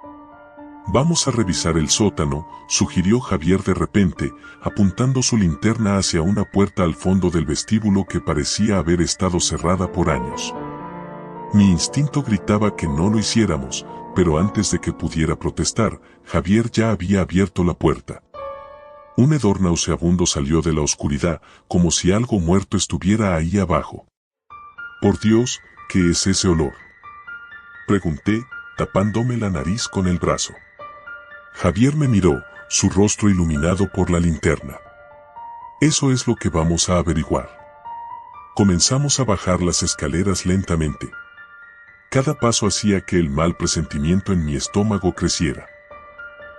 A: Vamos a revisar el sótano, sugirió Javier de repente, apuntando su linterna hacia una puerta al fondo del vestíbulo que parecía haber estado cerrada por años. Mi instinto gritaba que no lo hiciéramos, pero antes de que pudiera protestar, Javier ya había abierto la puerta. Un hedor nauseabundo salió de la oscuridad, como si algo muerto estuviera ahí abajo. Por Dios, ¿qué es ese olor?, pregunté, tapándome la nariz con el brazo. Javier me miró, su rostro iluminado por la linterna. Eso es lo que vamos a averiguar. Comenzamos a bajar las escaleras lentamente. Cada paso hacía que el mal presentimiento en mi estómago creciera.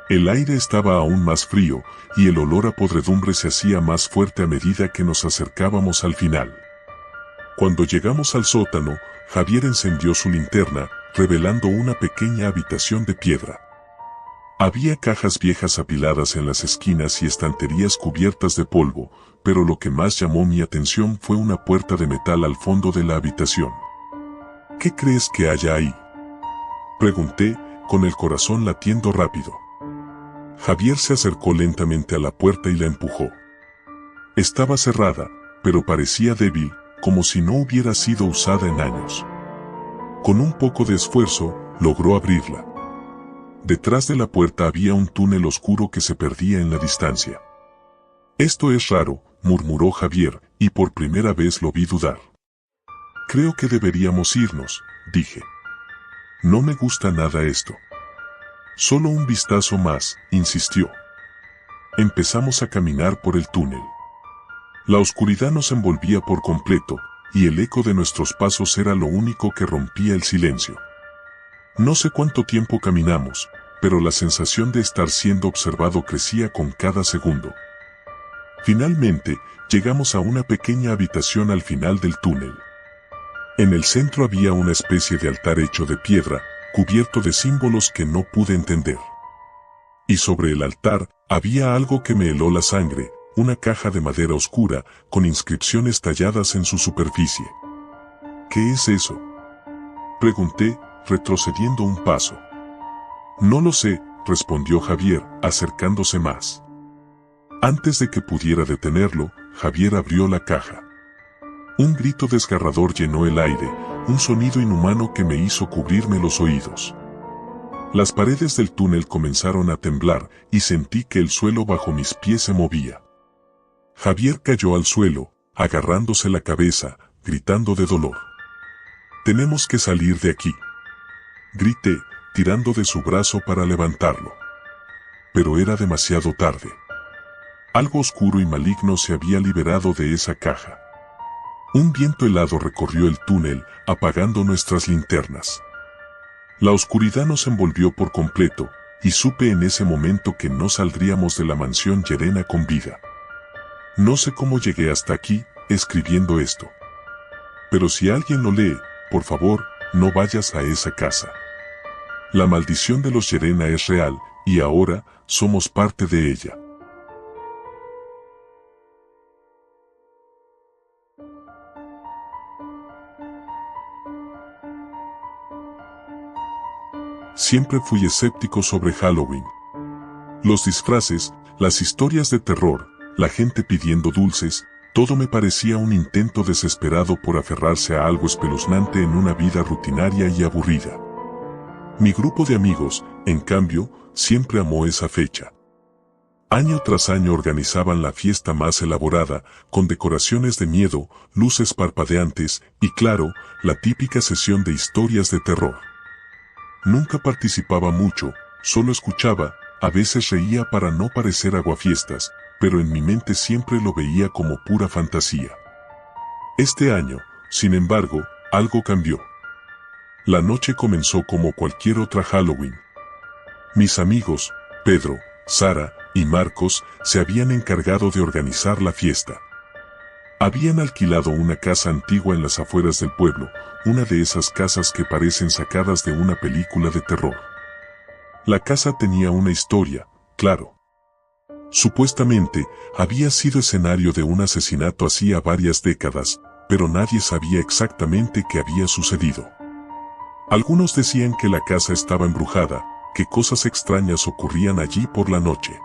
A: El aire estaba aún más frío, y el olor a podredumbre se hacía más fuerte a medida que nos acercábamos al final. Cuando llegamos al sótano, Javier encendió su linterna, revelando una pequeña habitación de piedra. Había cajas viejas apiladas en las esquinas y estanterías cubiertas de polvo, pero lo que más llamó mi atención fue una puerta de metal al fondo de la habitación. ¿Qué crees que haya ahí?, pregunté, con el corazón latiendo rápido. Javier se acercó lentamente a la puerta y la empujó. Estaba cerrada, pero parecía débil, como si no hubiera sido usada en años. Con un poco de esfuerzo, logró abrirla. Detrás de la puerta había un túnel oscuro que se perdía en la distancia. Esto es raro, murmuró Javier, y por primera vez lo vi dudar. Creo que deberíamos irnos, dije. No me gusta nada esto. Solo un vistazo más, insistió. Empezamos a caminar por el túnel. La oscuridad nos envolvía por completo, y el eco de nuestros pasos era lo único que rompía el silencio. No sé cuánto tiempo caminamos, pero la sensación de estar siendo observado crecía con cada segundo. Finalmente, llegamos a una pequeña habitación al final del túnel. En el centro había una especie de altar hecho de piedra, cubierto de símbolos que no pude entender. Y sobre el altar, había algo que me heló la sangre, una caja de madera oscura, con inscripciones talladas en su superficie. ¿Qué es eso?, pregunté, retrocediendo un paso. No lo sé, respondió Javier, acercándose más. Antes de que pudiera detenerlo, Javier abrió la caja. Un grito desgarrador llenó el aire, un sonido inhumano que me hizo cubrirme los oídos. Las paredes del túnel comenzaron a temblar y sentí que el suelo bajo mis pies se movía. Javier cayó al suelo, agarrándose la cabeza, gritando de dolor. «Tenemos que salir de aquí», grité, tirando de su brazo para levantarlo. Pero era demasiado tarde. Algo oscuro y maligno se había liberado de esa caja. Un viento helado recorrió el túnel, apagando nuestras linternas. La oscuridad nos envolvió por completo, y supe en ese momento que no saldríamos de la mansión Llerena con vida. No sé cómo llegué hasta aquí, escribiendo esto. Pero si alguien lo lee, por favor, no vayas a esa casa. La maldición de los Llerena es real, y ahora, somos parte de ella. Siempre fui escéptico sobre Halloween. Los disfraces, las historias de terror, la gente pidiendo dulces, todo me parecía un intento desesperado por aferrarse a algo espeluznante en una vida rutinaria y aburrida. Mi grupo de amigos, en cambio, siempre amó esa fecha. Año tras año organizaban la fiesta más elaborada, con decoraciones de miedo, luces parpadeantes y, claro, la típica sesión de historias de terror. Nunca participaba mucho, solo escuchaba, a veces reía para no parecer aguafiestas, pero en mi mente siempre lo veía como pura fantasía. Este año, sin embargo, algo cambió. La noche comenzó como cualquier otra Halloween. Mis amigos, Pedro, Sara y Marcos, se habían encargado de organizar la fiesta. Habían alquilado una casa antigua en las afueras del pueblo, una de esas casas que parecen sacadas de una película de terror. La casa tenía una historia, claro. Supuestamente, había sido escenario de un asesinato hacía varias décadas, pero nadie sabía exactamente qué había sucedido. Algunos decían que la casa estaba embrujada, que cosas extrañas ocurrían allí por la noche.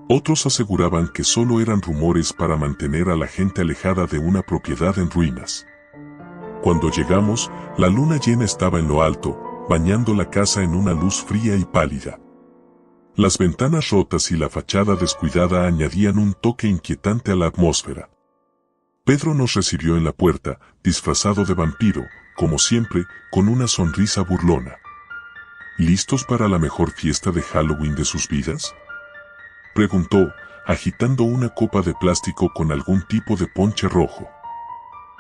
A: Otros aseguraban que solo eran rumores para mantener a la gente alejada de una propiedad en ruinas. Cuando llegamos, la luna llena estaba en lo alto, bañando la casa en una luz fría y pálida. Las ventanas rotas y la fachada descuidada añadían un toque inquietante a la atmósfera. Pedro nos recibió en la puerta, disfrazado de vampiro, como siempre, con una sonrisa burlona. ¿Listos para la mejor fiesta de Halloween de sus vidas?, preguntó, agitando una copa de plástico con algún tipo de ponche rojo.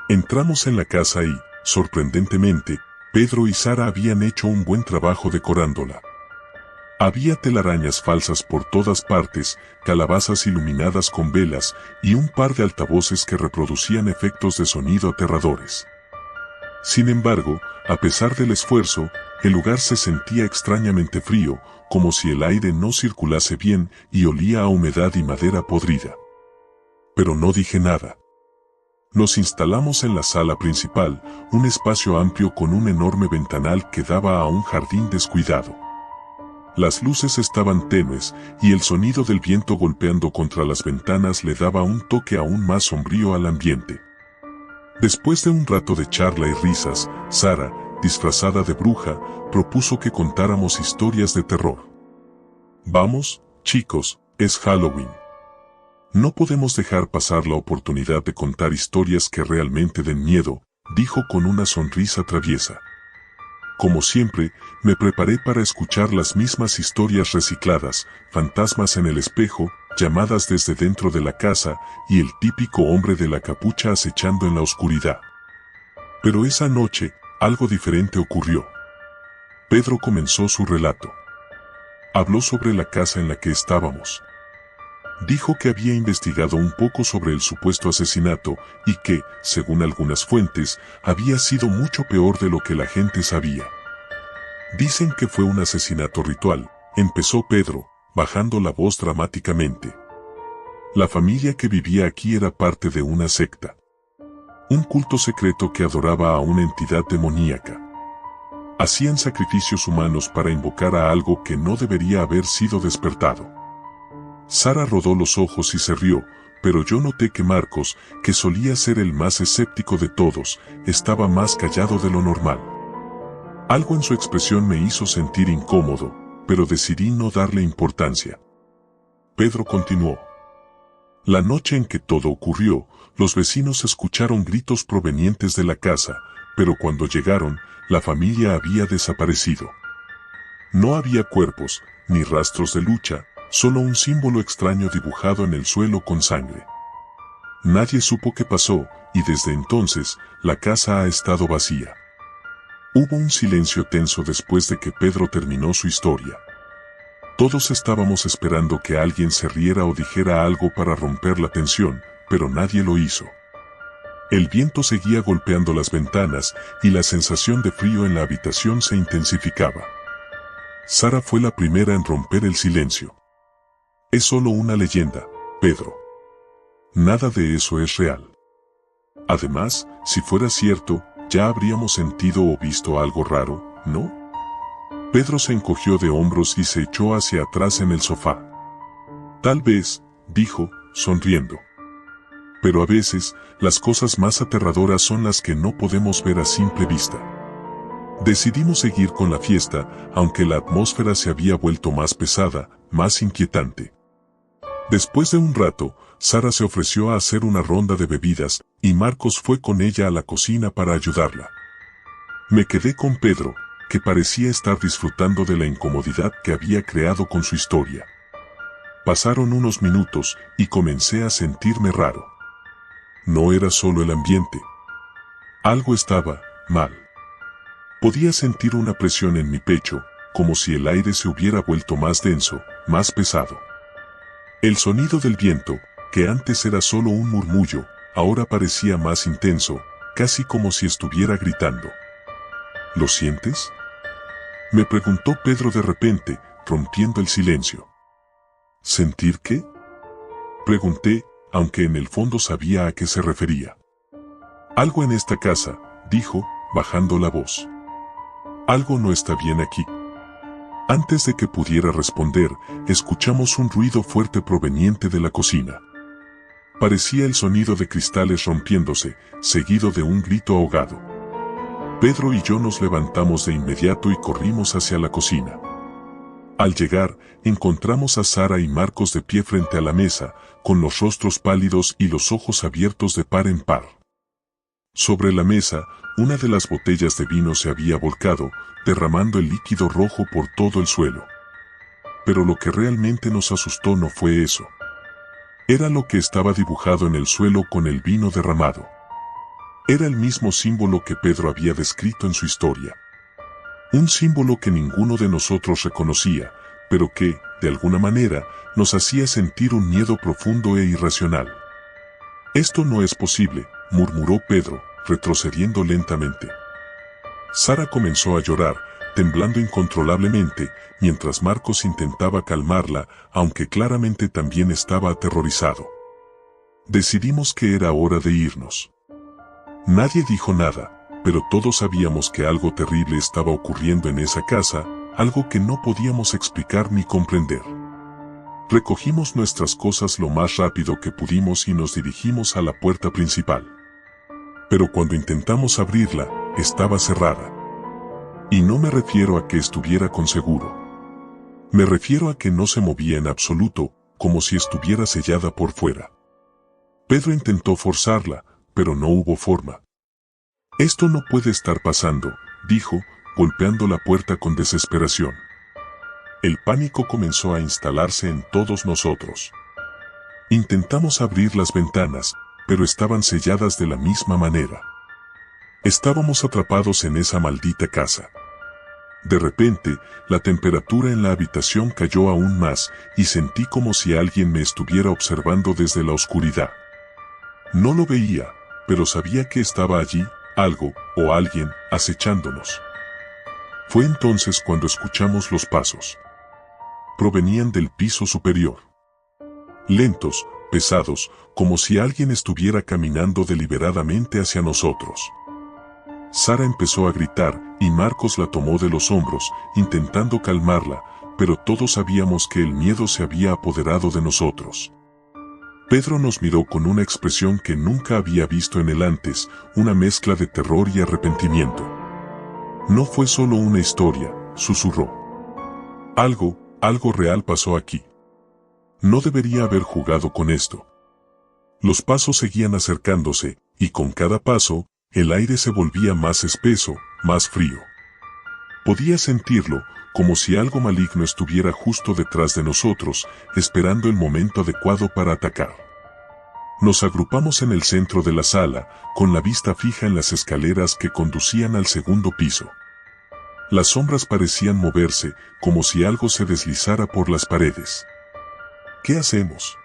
A: Entramos en la casa y, sorprendentemente, Pedro y Sara habían hecho un buen trabajo decorándola. Había telarañas falsas por todas partes, calabazas iluminadas con velas y un par de altavoces que reproducían efectos de sonido aterradores. Sin embargo, a pesar del esfuerzo, el lugar se sentía extrañamente frío, como si el aire no circulase bien y olía a humedad y madera podrida. Pero no dije nada. Nos instalamos en la sala principal, un espacio amplio con un enorme ventanal que daba a un jardín descuidado. Las luces estaban tenues y el sonido del viento golpeando contra las ventanas le daba un toque aún más sombrío al ambiente. Después de un rato de charla y risas, Sara, disfrazada de bruja, propuso que contáramos historias de terror. Vamos, chicos, es Halloween. No podemos dejar pasar la oportunidad de contar historias que realmente den miedo, dijo con una sonrisa traviesa. Como siempre, me preparé para escuchar las mismas historias recicladas, fantasmas en el espejo, llamadas desde dentro de la casa y el típico hombre de la capucha acechando en la oscuridad. Pero esa noche, algo diferente ocurrió. Pedro comenzó su relato. Habló sobre la casa en la que estábamos. Dijo que había investigado un poco sobre el supuesto asesinato y que, según algunas fuentes, había sido mucho peor de lo que la gente sabía. Dicen que fue un asesinato ritual, empezó Pedro, bajando la voz dramáticamente. La familia que vivía aquí era parte de una secta. Un culto secreto que adoraba a una entidad demoníaca. Hacían sacrificios humanos para invocar a algo que no debería haber sido despertado. Sara rodó los ojos y se rió, pero yo noté que Marcos, que solía ser el más escéptico de todos, estaba más callado de lo normal. Algo en su expresión me hizo sentir incómodo, pero decidí no darle importancia. Pedro continuó. La noche en que todo ocurrió, los vecinos escucharon gritos provenientes de la casa, pero cuando llegaron, la familia había desaparecido. No había cuerpos, ni rastros de lucha, solo un símbolo extraño dibujado en el suelo con sangre. Nadie supo qué pasó, y desde entonces, la casa ha estado vacía. Hubo un silencio tenso después de que Pedro terminó su historia. Todos estábamos esperando que alguien se riera o dijera algo para romper la tensión, pero nadie lo hizo. El viento seguía golpeando las ventanas, y la sensación de frío en la habitación se intensificaba. Sara fue la primera en romper el silencio. Es solo una leyenda, Pedro. Nada de eso es real. Además, si fuera cierto, ya habríamos sentido o visto algo raro, ¿no? Pedro se encogió de hombros y se echó hacia atrás en el sofá. Tal vez, dijo, sonriendo. Pero a veces, las cosas más aterradoras son las que no podemos ver a simple vista. Decidimos seguir con la fiesta, aunque la atmósfera se había vuelto más pesada, más inquietante. Después de un rato, Sara se ofreció a hacer una ronda de bebidas, y Marcos fue con ella a la cocina para ayudarla. Me quedé con Pedro, que parecía estar disfrutando de la incomodidad que había creado con su historia. Pasaron unos minutos y comencé a sentirme raro. No era solo el ambiente. Algo estaba mal. Podía sentir una presión en mi pecho, como si el aire se hubiera vuelto más denso, más pesado. El sonido del viento, que antes era solo un murmullo, ahora parecía más intenso, casi como si estuviera gritando. ¿Lo sientes?, me preguntó Pedro de repente, rompiendo el silencio. ¿Sentir qué?, pregunté, aunque en el fondo sabía a qué se refería. Algo en esta casa, dijo, bajando la voz. Algo no está bien aquí. Antes de que pudiera responder, escuchamos un ruido fuerte proveniente de la cocina. Parecía el sonido de cristales rompiéndose, seguido de un grito ahogado. Pedro y yo nos levantamos de inmediato y corrimos hacia la cocina. Al llegar, encontramos a Sara y Marcos de pie frente a la mesa, con los rostros pálidos y los ojos abiertos de par en par. Sobre la mesa, una de las botellas de vino se había volcado, derramando el líquido rojo por todo el suelo. Pero lo que realmente nos asustó no fue eso. Era lo que estaba dibujado en el suelo con el vino derramado. Era el mismo símbolo que Pedro había descrito en su historia. Un símbolo que ninguno de nosotros reconocía, pero que, de alguna manera, nos hacía sentir un miedo profundo e irracional. «Esto no es posible», murmuró Pedro, retrocediendo lentamente. Sara comenzó a llorar, temblando incontrolablemente, mientras Marcos intentaba calmarla, aunque claramente también estaba aterrorizado. Decidimos que era hora de irnos. Nadie dijo nada, pero todos sabíamos que algo terrible estaba ocurriendo en esa casa, algo que no podíamos explicar ni comprender. Recogimos nuestras cosas lo más rápido que pudimos y nos dirigimos a la puerta principal. Pero cuando intentamos abrirla, estaba cerrada. Y no me refiero a que estuviera con seguro. Me refiero a que no se movía en absoluto, como si estuviera sellada por fuera. Pedro intentó forzarla, pero no hubo forma. «Esto no puede estar pasando», dijo, golpeando la puerta con desesperación. El pánico comenzó a instalarse en todos nosotros. Intentamos abrir las ventanas, pero estaban selladas de la misma manera. Estábamos atrapados en esa maldita casa. De repente, la temperatura en la habitación cayó aún más, y sentí como si alguien me estuviera observando desde la oscuridad. No lo veía, pero sabía que estaba allí, algo, o alguien, acechándonos. Fue entonces cuando escuchamos los pasos. Provenían del piso superior. Lentos, pesados, como si alguien estuviera caminando deliberadamente hacia nosotros. Sara empezó a gritar, y Marcos la tomó de los hombros, intentando calmarla, pero todos sabíamos que el miedo se había apoderado de nosotros. Pedro nos miró con una expresión que nunca había visto en él antes, una mezcla de terror y arrepentimiento. «No fue solo una historia», susurró. Algo real pasó aquí. No debería haber jugado con esto». Los pasos seguían acercándose, y con cada paso, el aire se volvía más espeso, más frío. Podía sentirlo, como si algo maligno estuviera justo detrás de nosotros, esperando el momento adecuado para atacar. Nos agrupamos en el centro de la sala, con la vista fija en las escaleras que conducían al segundo piso. Las sombras parecían moverse, como si algo se deslizara por las paredes. «¿Qué hacemos?»,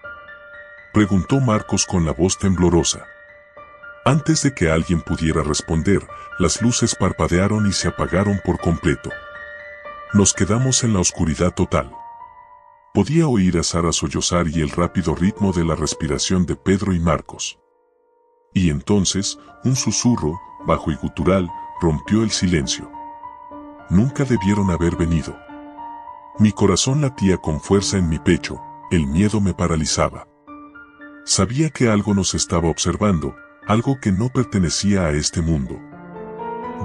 A: preguntó Marcos con la voz temblorosa. Antes de que alguien pudiera responder, las luces parpadearon y se apagaron por completo. Nos quedamos en la oscuridad total. Podía oír a Sara sollozar y el rápido ritmo de la respiración de Pedro y Marcos. Y entonces, un susurro, bajo y gutural, rompió el silencio. Nunca debieron haber venido. Mi corazón latía con fuerza en mi pecho, el miedo me paralizaba. Sabía que algo nos estaba observando, algo que no pertenecía a este mundo.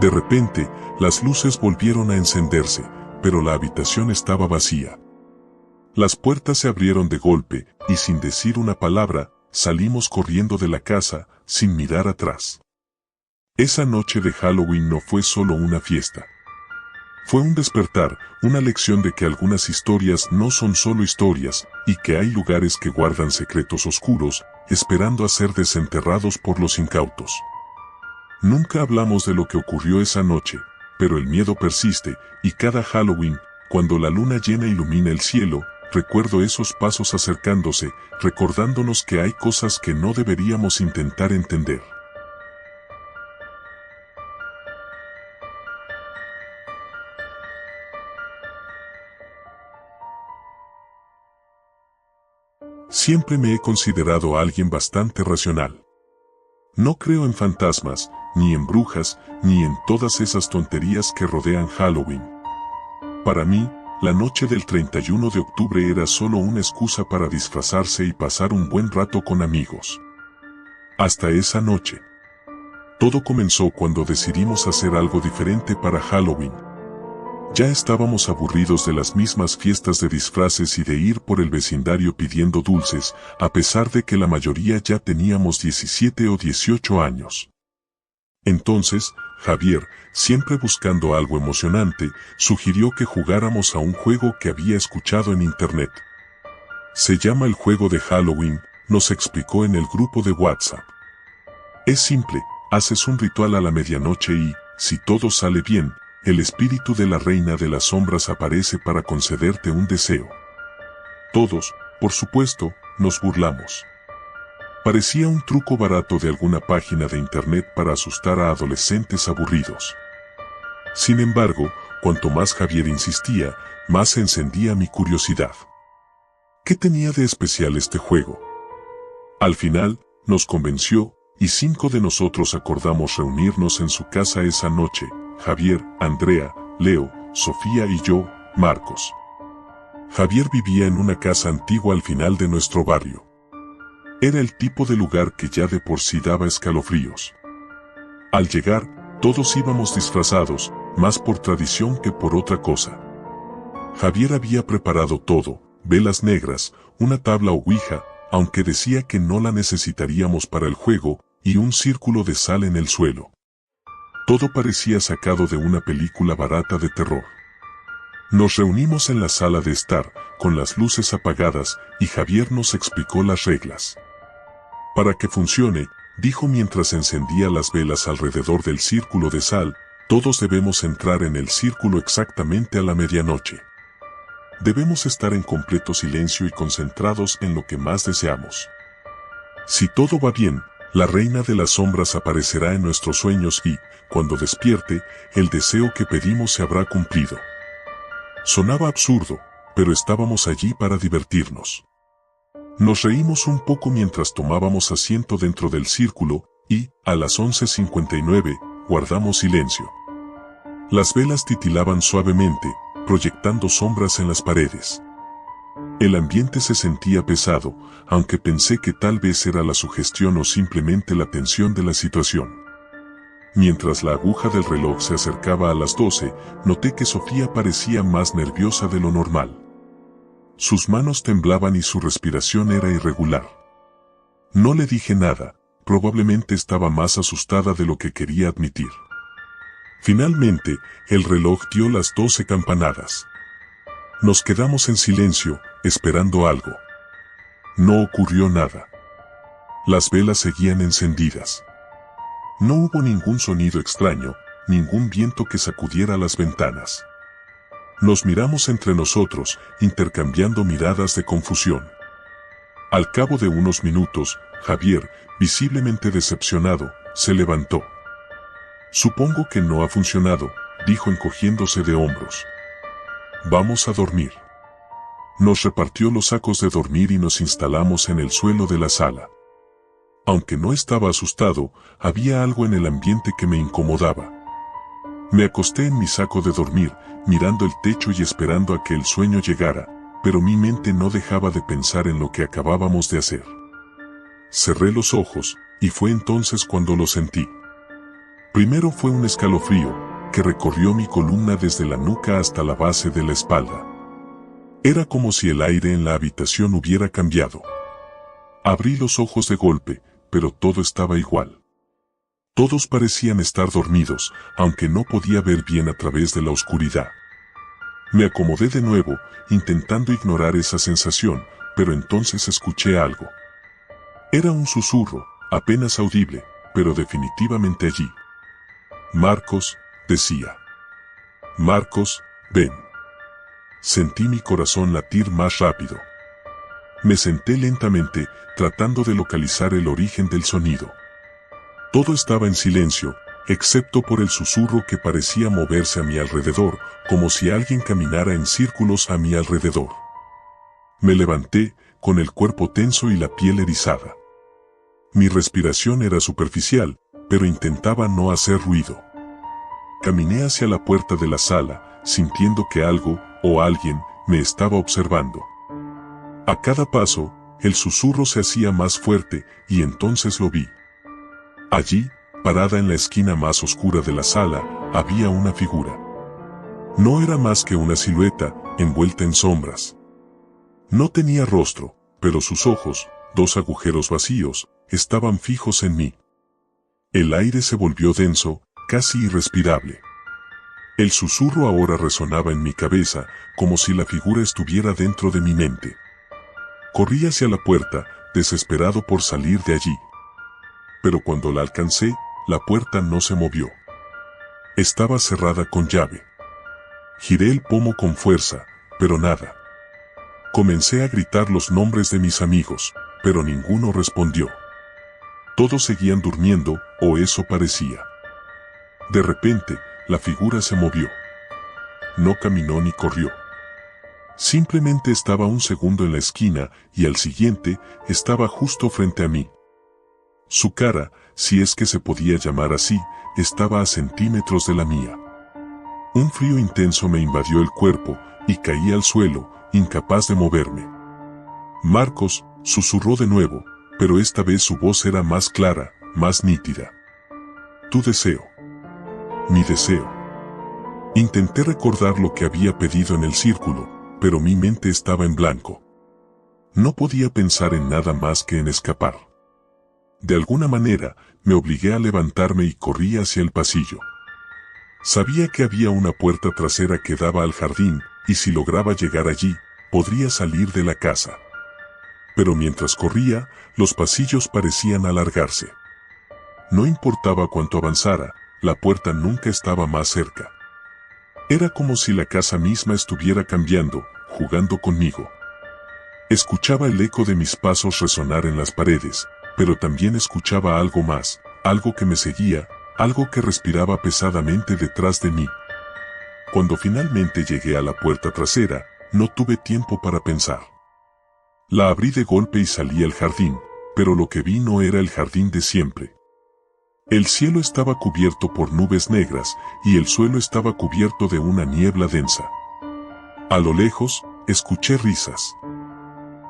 A: De repente, las luces volvieron a encenderse, pero la habitación estaba vacía. Las puertas se abrieron de golpe, y sin decir una palabra, salimos corriendo de la casa, sin mirar atrás. Esa noche de Halloween no fue solo una fiesta. Fue un despertar, una lección de que algunas historias no son solo historias, y que hay lugares que guardan secretos oscuros, esperando a ser desenterrados por los incautos. Nunca hablamos de lo que ocurrió esa noche, pero el miedo persiste, y cada Halloween, cuando la luna llena ilumina el cielo, recuerdo esos pasos acercándose, recordándonos que hay cosas que no deberíamos intentar entender. Siempre me he considerado alguien bastante racional. No creo en fantasmas, ni en brujas, ni en todas esas tonterías que rodean Halloween. Para mí, la noche del 31 de octubre era solo una excusa para disfrazarse y pasar un buen rato con amigos. Hasta esa noche. Todo comenzó cuando decidimos hacer algo diferente para Halloween. Ya estábamos aburridos de las mismas fiestas de disfraces y de ir por el vecindario pidiendo dulces, a pesar de que la mayoría ya teníamos 17 o 18 años. Entonces, Javier, siempre buscando algo emocionante, sugirió que jugáramos a un juego que había escuchado en internet. Se llama el juego de Halloween, nos explicó en el grupo de WhatsApp. Es simple, haces un ritual a la medianoche y, si todo sale bien, el espíritu de la reina de las sombras aparece para concederte un deseo. Todos, por supuesto, nos burlamos. Parecía un truco barato de alguna página de internet para asustar a adolescentes aburridos. Sin embargo, cuanto más Javier insistía, más se encendía mi curiosidad. ¿Qué tenía de especial este juego? Al final, nos convenció, y 5 de nosotros acordamos reunirnos en su casa esa noche: Javier, Andrea, Leo, Sofía y yo, Marcos. Javier vivía en una casa antigua al final de nuestro barrio. Era el tipo de lugar que ya de por sí daba escalofríos. Al llegar, todos íbamos disfrazados, más por tradición que por otra cosa. Javier había preparado todo: velas negras, una tabla ouija, aunque decía que no la necesitaríamos para el juego, y un círculo de sal en el suelo. Todo parecía sacado de una película barata de terror. Nos reunimos en la sala de estar, con las luces apagadas, y Javier nos explicó las reglas. Para que funcione, dijo mientras encendía las velas alrededor del círculo de sal, todos debemos entrar en el círculo exactamente a la medianoche. Debemos estar en completo silencio y concentrados en lo que más deseamos. Si todo va bien, la reina de las sombras aparecerá en nuestros sueños y, cuando despierte, el deseo que pedimos se habrá cumplido. Sonaba absurdo, pero estábamos allí para divertirnos. Nos reímos un poco mientras tomábamos asiento dentro del círculo, y, a las 11:59, guardamos silencio. Las velas titilaban suavemente, proyectando sombras en las paredes. El ambiente se sentía pesado, aunque pensé que tal vez era la sugestión o simplemente la tensión de la situación. Mientras la aguja del reloj se acercaba a las 12, noté que Sofía parecía más nerviosa de lo normal. Sus manos temblaban y su respiración era irregular. No le dije nada, probablemente estaba más asustada de lo que quería admitir. Finalmente, el reloj dio las 12 campanadas. Nos quedamos en silencio, esperando algo. No ocurrió nada. Las velas seguían encendidas. No hubo ningún sonido extraño, ningún viento que sacudiera las ventanas. Nos miramos entre nosotros, intercambiando miradas de confusión. Al cabo de unos minutos, Javier, visiblemente decepcionado, se levantó. Supongo que no ha funcionado, dijo encogiéndose de hombros. Vamos a dormir. Nos repartió los sacos de dormir y nos instalamos en el suelo de la sala. Aunque no estaba asustado, había algo en el ambiente que me incomodaba. Me acosté en mi saco de dormir, mirando el techo y esperando a que el sueño llegara, pero mi mente no dejaba de pensar en lo que acabábamos de hacer. Cerré los ojos, y fue entonces cuando lo sentí. Primero fue un escalofrío, que recorrió mi columna desde la nuca hasta la base de la espalda. Era como si el aire en la habitación hubiera cambiado. Abrí los ojos de golpe, pero todo estaba igual. Todos parecían estar dormidos, aunque no podía ver bien a través de la oscuridad. Me acomodé de nuevo, intentando ignorar esa sensación, pero entonces escuché algo. Era un susurro, apenas audible, pero definitivamente allí. Marcos, decía. Marcos, ven. Sentí mi corazón latir más rápido. Me senté lentamente, tratando de localizar el origen del sonido. Todo estaba en silencio, excepto por el susurro que parecía moverse a mi alrededor, como si alguien caminara en círculos a mi alrededor. Me levanté, con el cuerpo tenso y la piel erizada. Mi respiración era superficial, pero intentaba no hacer ruido. Caminé hacia la puerta de la sala, sintiendo que algo, o alguien, me estaba observando. A cada paso, el susurro se hacía más fuerte, y entonces lo vi. Allí, parada en la esquina más oscura de la sala, había una figura. No era más que una silueta, envuelta en sombras. No tenía rostro, pero sus ojos, dos agujeros vacíos, estaban fijos en mí. El aire se volvió denso, casi irrespirable. El susurro ahora resonaba en mi cabeza, como si la figura estuviera dentro de mi mente. Corrí hacia la puerta, desesperado por salir de allí. Pero cuando la alcancé, la puerta no se movió. Estaba cerrada con llave. Giré el pomo con fuerza, pero nada. Comencé a gritar los nombres de mis amigos, pero ninguno respondió. Todos seguían durmiendo, o eso parecía. De repente, la figura se movió. No caminó ni corrió. Simplemente estaba un segundo en la esquina y al siguiente estaba justo frente a mí. Su cara, si es que se podía llamar así, estaba a centímetros de la mía. Un frío intenso me invadió el cuerpo y caí al suelo, incapaz de moverme. Marcos, susurró de nuevo, pero esta vez su voz era más clara, más nítida. Tu deseo. Mi deseo. Intenté recordar lo que había pedido en el círculo, pero mi mente estaba en blanco. No podía pensar en nada más que en escapar. De alguna manera, me obligué a levantarme y corrí hacia el pasillo. Sabía que había una puerta trasera que daba al jardín, y si lograba llegar allí, podría salir de la casa. Pero mientras corría, los pasillos parecían alargarse. No importaba cuánto avanzara, la puerta nunca estaba más cerca. Era como si la casa misma estuviera cambiando, jugando conmigo. Escuchaba el eco de mis pasos resonar en las paredes, pero también escuchaba algo más, algo que me seguía, algo que respiraba pesadamente detrás de mí. Cuando finalmente llegué a la puerta trasera, no tuve tiempo para pensar. La abrí de golpe y salí al jardín, pero lo que vi no era el jardín de siempre. El cielo estaba cubierto por nubes negras y el suelo estaba cubierto de una niebla densa. A lo lejos, escuché risas.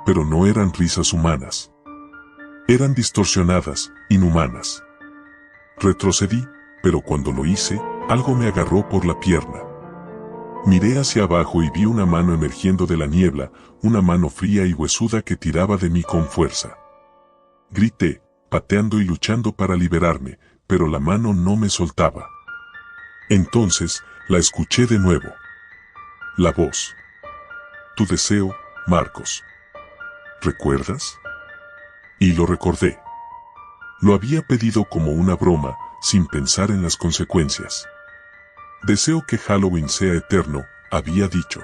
A: Pero no eran risas humanas. Eran distorsionadas, inhumanas. Retrocedí, pero cuando lo hice, algo me agarró por la pierna. Miré hacia abajo y vi una mano emergiendo de la niebla, una mano fría y huesuda que tiraba de mí con fuerza. Grité, pateando y luchando para liberarme, pero la mano no me soltaba. Entonces, la escuché de nuevo. La voz. Tu deseo, Marcos. ¿Recuerdas? Y lo recordé. Lo había pedido como una broma, sin pensar en las consecuencias. Deseo que Halloween sea eterno, había dicho.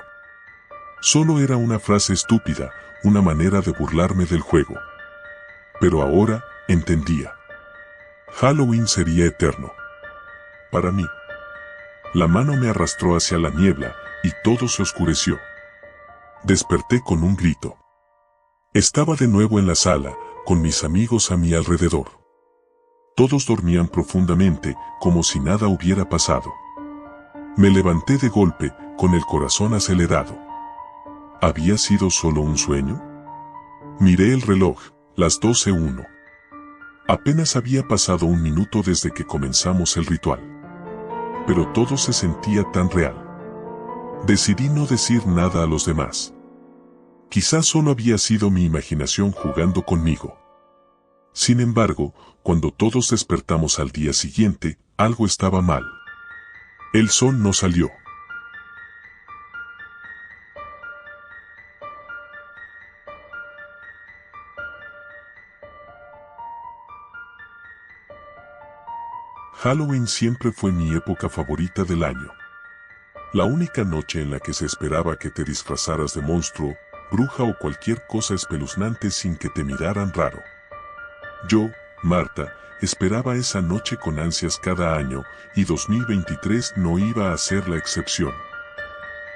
A: Solo era una frase estúpida, una manera de burlarme del juego. Pero ahora, entendía. Halloween sería eterno. Para mí. La mano me arrastró hacia la niebla, y todo se oscureció. Desperté con un grito. Estaba de nuevo en la sala, con mis amigos a mi alrededor. Todos dormían profundamente, como si nada hubiera pasado. Me levanté de golpe, con el corazón acelerado. ¿Había sido solo un sueño? Miré el reloj, las 12:01. Apenas había pasado un minuto desde que comenzamos el ritual. Pero todo se sentía tan real. Decidí no decir nada a los demás. Quizás solo había sido mi imaginación jugando conmigo. Sin embargo, cuando todos despertamos al día siguiente, algo estaba mal. El sol no salió. Halloween siempre fue mi época favorita del año. La única noche en la que se esperaba que te disfrazaras de monstruo, bruja o cualquier cosa espeluznante sin que te miraran raro. Yo, Marta, esperaba esa noche con ansias cada año, y 2023 no iba a ser la excepción.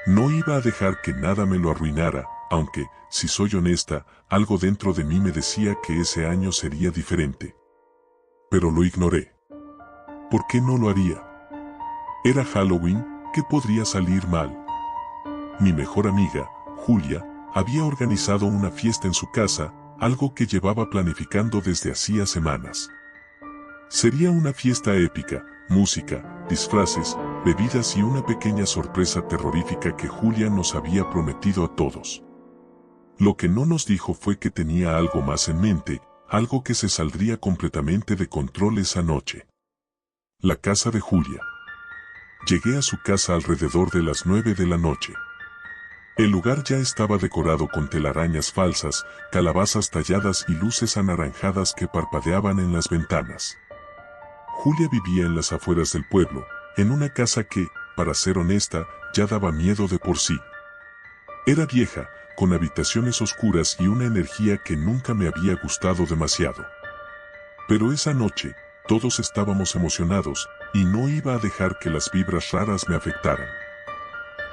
A: No iba a dejar que nada me lo arruinara, aunque, si soy honesta, algo dentro de mí me decía que ese año sería diferente. Pero lo ignoré. ¿Por qué no lo haría? Era Halloween, ¿qué podría salir mal? Mi mejor amiga, Julia, había organizado una fiesta en su casa, algo que llevaba planificando desde hacía semanas. Sería una fiesta épica, música, disfraces, bebidas y una pequeña sorpresa terrorífica que Julia nos había prometido a todos. Lo que no nos dijo fue que tenía algo más en mente, algo que se saldría completamente de control esa noche. La casa de Julia. Llegué a su casa alrededor de las 9 de la noche. El lugar ya estaba decorado con telarañas falsas, calabazas talladas y luces anaranjadas que parpadeaban en las ventanas. Julia vivía en las afueras del pueblo, en una casa que, para ser honesta, ya daba miedo de por sí. Era vieja, con habitaciones oscuras y una energía que nunca me había gustado demasiado. Pero esa noche, todos estábamos emocionados, y no iba a dejar que las vibras raras me afectaran.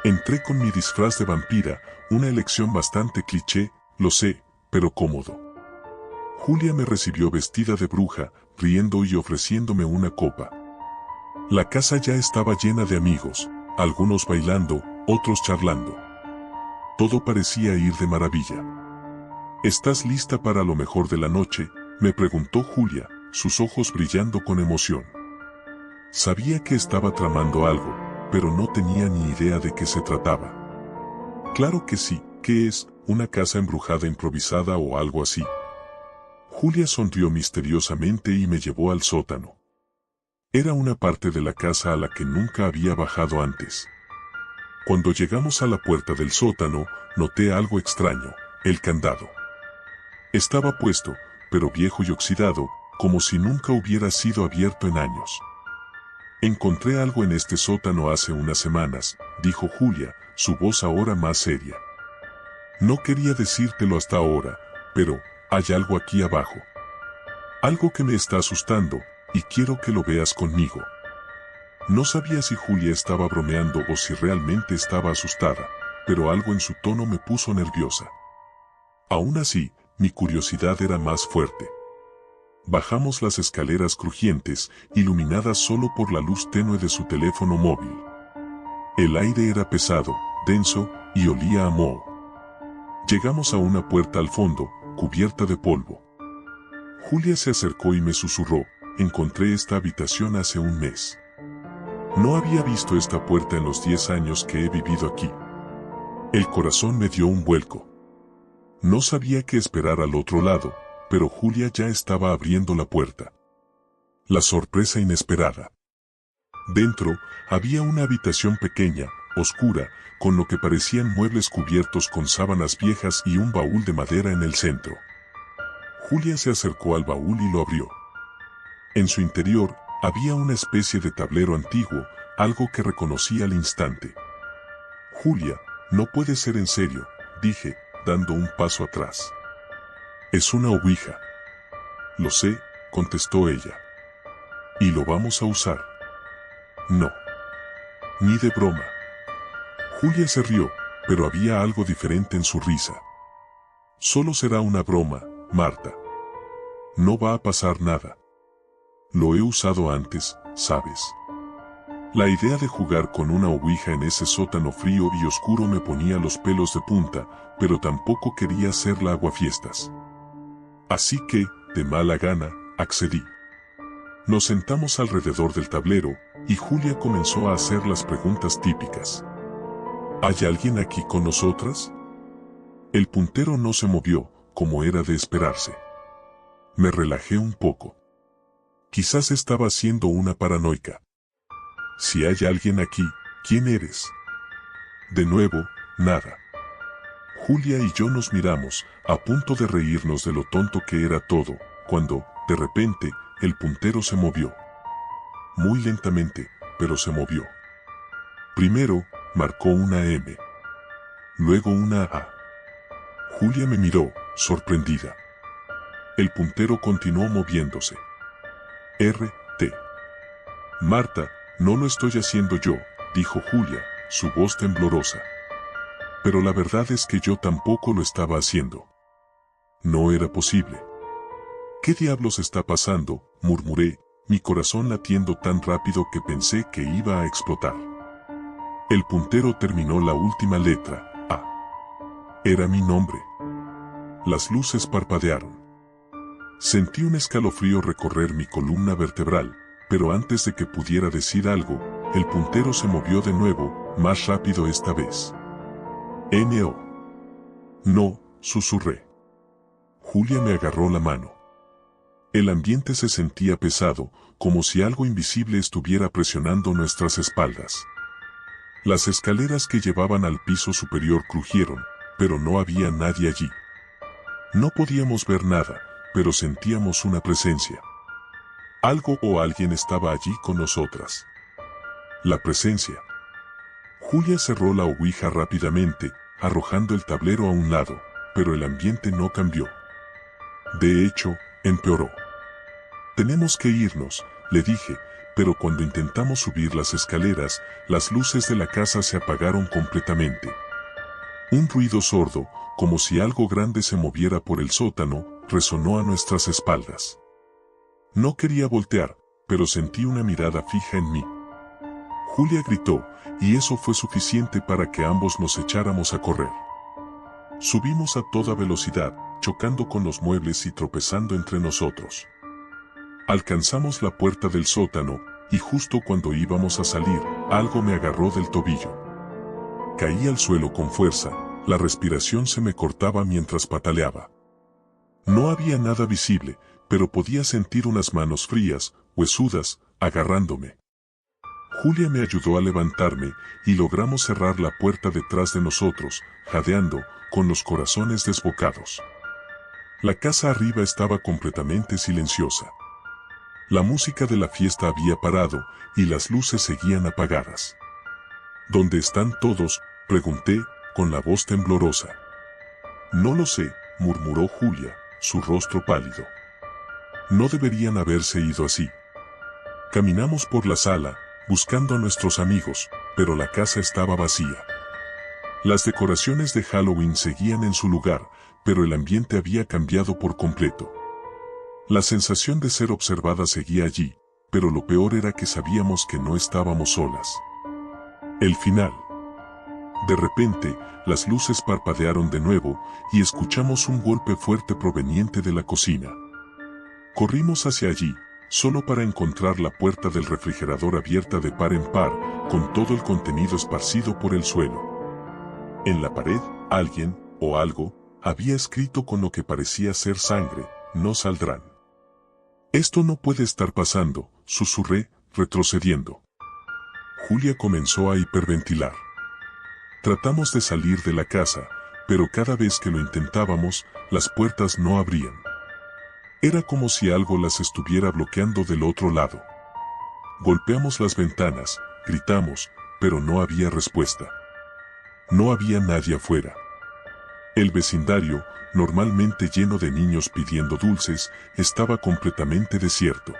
A: Entré con mi disfraz de vampira, una elección bastante cliché, lo sé, pero cómodo. Julia me recibió vestida de bruja, riendo y ofreciéndome una copa. La casa ya estaba llena de amigos, algunos bailando, otros charlando. Todo parecía ir de maravilla. ¿Estás lista para lo mejor de la noche?, me preguntó Julia, sus ojos brillando con emoción. Sabía que estaba tramando algo, pero no tenía ni idea de qué se trataba. Claro que sí, ¿qué es? ¿Una casa embrujada improvisada o algo así? Julia sonrió misteriosamente y me llevó al sótano. Era una parte de la casa a la que nunca había bajado antes. Cuando llegamos a la puerta del sótano, noté algo extraño, el candado. Estaba puesto, pero viejo y oxidado, como si nunca hubiera sido abierto en años. Encontré algo en este sótano hace unas semanas, dijo Julia, su voz ahora más seria. No quería decírtelo hasta ahora, pero hay algo aquí abajo. Algo que me está asustando, y quiero que lo veas conmigo. No sabía si Julia estaba bromeando o si realmente estaba asustada, pero algo en su tono me puso nerviosa. Aún así, mi curiosidad era más fuerte. Bajamos las escaleras crujientes, iluminadas solo por la luz tenue de su teléfono móvil. El aire era pesado, denso, y olía a moho. Llegamos a una puerta al fondo, cubierta de polvo. Julia se acercó y me susurró, encontré esta habitación hace un mes. No había visto esta puerta en los 10 años que he vivido aquí. El corazón me dio un vuelco. No sabía qué esperar al otro lado, pero Julia ya estaba abriendo la puerta. La sorpresa inesperada. Dentro, había una habitación pequeña, oscura, con lo que parecían muebles cubiertos con sábanas viejas y un baúl de madera en el centro. Julia se acercó al baúl y lo abrió. En su interior, había una especie de tablero antiguo, algo que reconocí al instante. Julia, no puede ser en serio, dije, dando un paso atrás. Es una ouija. Lo sé, contestó ella. ¿Y lo vamos a usar? No. Ni de broma. Julia se rió, pero había algo diferente en su risa. Solo será una broma, Marta. No va a pasar nada. Lo he usado antes, ¿sabes? La idea de jugar con una ouija en ese sótano frío y oscuro me ponía los pelos de punta, pero tampoco quería hacerla aguafiestas. Así que, de mala gana, accedí. Nos sentamos alrededor del tablero, y Julia comenzó a hacer las preguntas típicas. ¿Hay alguien aquí con nosotras? El puntero no se movió, como era de esperarse. Me relajé un poco. Quizás estaba siendo una paranoica. Si hay alguien aquí, ¿quién eres? De nuevo, nada. Julia y yo nos miramos, a punto de reírnos de lo tonto que era todo, cuando, de repente, el puntero se movió. Muy lentamente, pero se movió. Primero, marcó una M. Luego una A. Julia me miró, sorprendida. El puntero continuó moviéndose. R.T. Marta, no lo estoy haciendo yo, dijo Julia, su voz temblorosa. Pero la verdad es que yo tampoco lo estaba haciendo. No era posible. ¿Qué diablos está pasando?, murmuré, mi corazón latiendo tan rápido que pensé que iba a explotar. El puntero terminó la última letra, A. Era mi nombre. Las luces parpadearon. Sentí un escalofrío recorrer mi columna vertebral, pero antes de que pudiera decir algo, el puntero se movió de nuevo, más rápido esta vez. N.O. No, susurré. Julia me agarró la mano. El ambiente se sentía pesado, como si algo invisible estuviera presionando nuestras espaldas. Las escaleras que llevaban al piso superior crujieron, pero no había nadie allí. No podíamos ver nada, pero sentíamos una presencia. Algo o alguien estaba allí con nosotras. La presencia. Julia cerró la ouija rápidamente, arrojando el tablero a un lado, pero el ambiente no cambió. De hecho, empeoró. Tenemos que irnos, le dije, pero cuando intentamos subir las escaleras, las luces de la casa se apagaron completamente. Un ruido sordo, como si algo grande se moviera por el sótano, resonó a nuestras espaldas. No quería voltear, pero sentí una mirada fija en mí. Julia gritó, y eso fue suficiente para que ambos nos echáramos a correr. Subimos a toda velocidad, chocando con los muebles y tropezando entre nosotros. Alcanzamos la puerta del sótano, y justo cuando íbamos a salir, algo me agarró del tobillo. Caí al suelo con fuerza, la respiración se me cortaba mientras pataleaba. No había nada visible, pero podía sentir unas manos frías, huesudas, agarrándome. Julia me ayudó a levantarme, y logramos cerrar la puerta detrás de nosotros, jadeando, con los corazones desbocados. La casa arriba estaba completamente silenciosa. La música de la fiesta había parado, y las luces seguían apagadas. ¿Dónde están todos?, pregunté, con la voz temblorosa. No lo sé, murmuró Julia, su rostro pálido. No deberían haberse ido así. Caminamos por la sala, buscando a nuestros amigos, pero la casa estaba vacía. Las decoraciones de Halloween seguían en su lugar, pero el ambiente había cambiado por completo. La sensación de ser observada seguía allí, pero lo peor era que sabíamos que no estábamos solas. El final. De repente, las luces parpadearon de nuevo, y escuchamos un golpe fuerte proveniente de la cocina. Corrimos hacia allí, solo para encontrar la puerta del refrigerador abierta de par en par, con todo el contenido esparcido por el suelo. En la pared, alguien, o algo, había escrito con lo que parecía ser sangre: no saldrán. Esto no puede estar pasando, susurré, retrocediendo. Julia comenzó a hiperventilar. Tratamos de salir de la casa, pero cada vez que lo intentábamos, las puertas no abrían. Era como si algo las estuviera bloqueando del otro lado. Golpeamos las ventanas, gritamos, pero no había respuesta. No había nadie afuera. El vecindario, normalmente lleno de niños pidiendo dulces, estaba completamente desierto.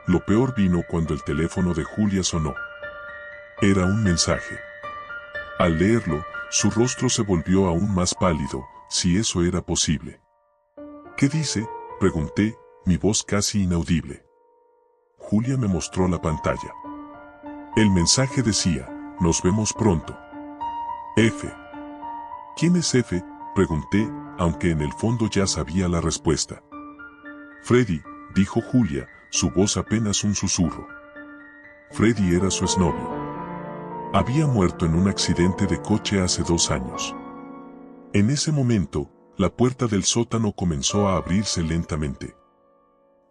A: Lo peor vino cuando el teléfono de Julia sonó. Era un mensaje. Al leerlo, su rostro se volvió aún más pálido, si eso era posible. ¿Qué dice?, pregunté, mi voz casi inaudible. Julia me mostró la pantalla. El mensaje decía: nos vemos pronto. F. ¿Quién es F?, pregunté, aunque en el fondo ya sabía la respuesta. Freddy, dijo Julia, su voz apenas un susurro. Freddy era su exnovio. Había muerto en un accidente de coche hace 2 años. En ese momento, la puerta del sótano comenzó a abrirse lentamente.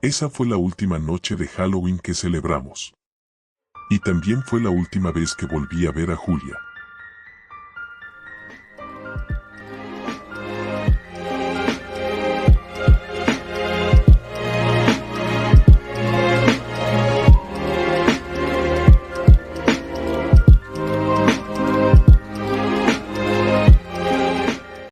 A: Esa fue la última noche de Halloween que celebramos. Y también fue la última vez que volví a ver a Julia.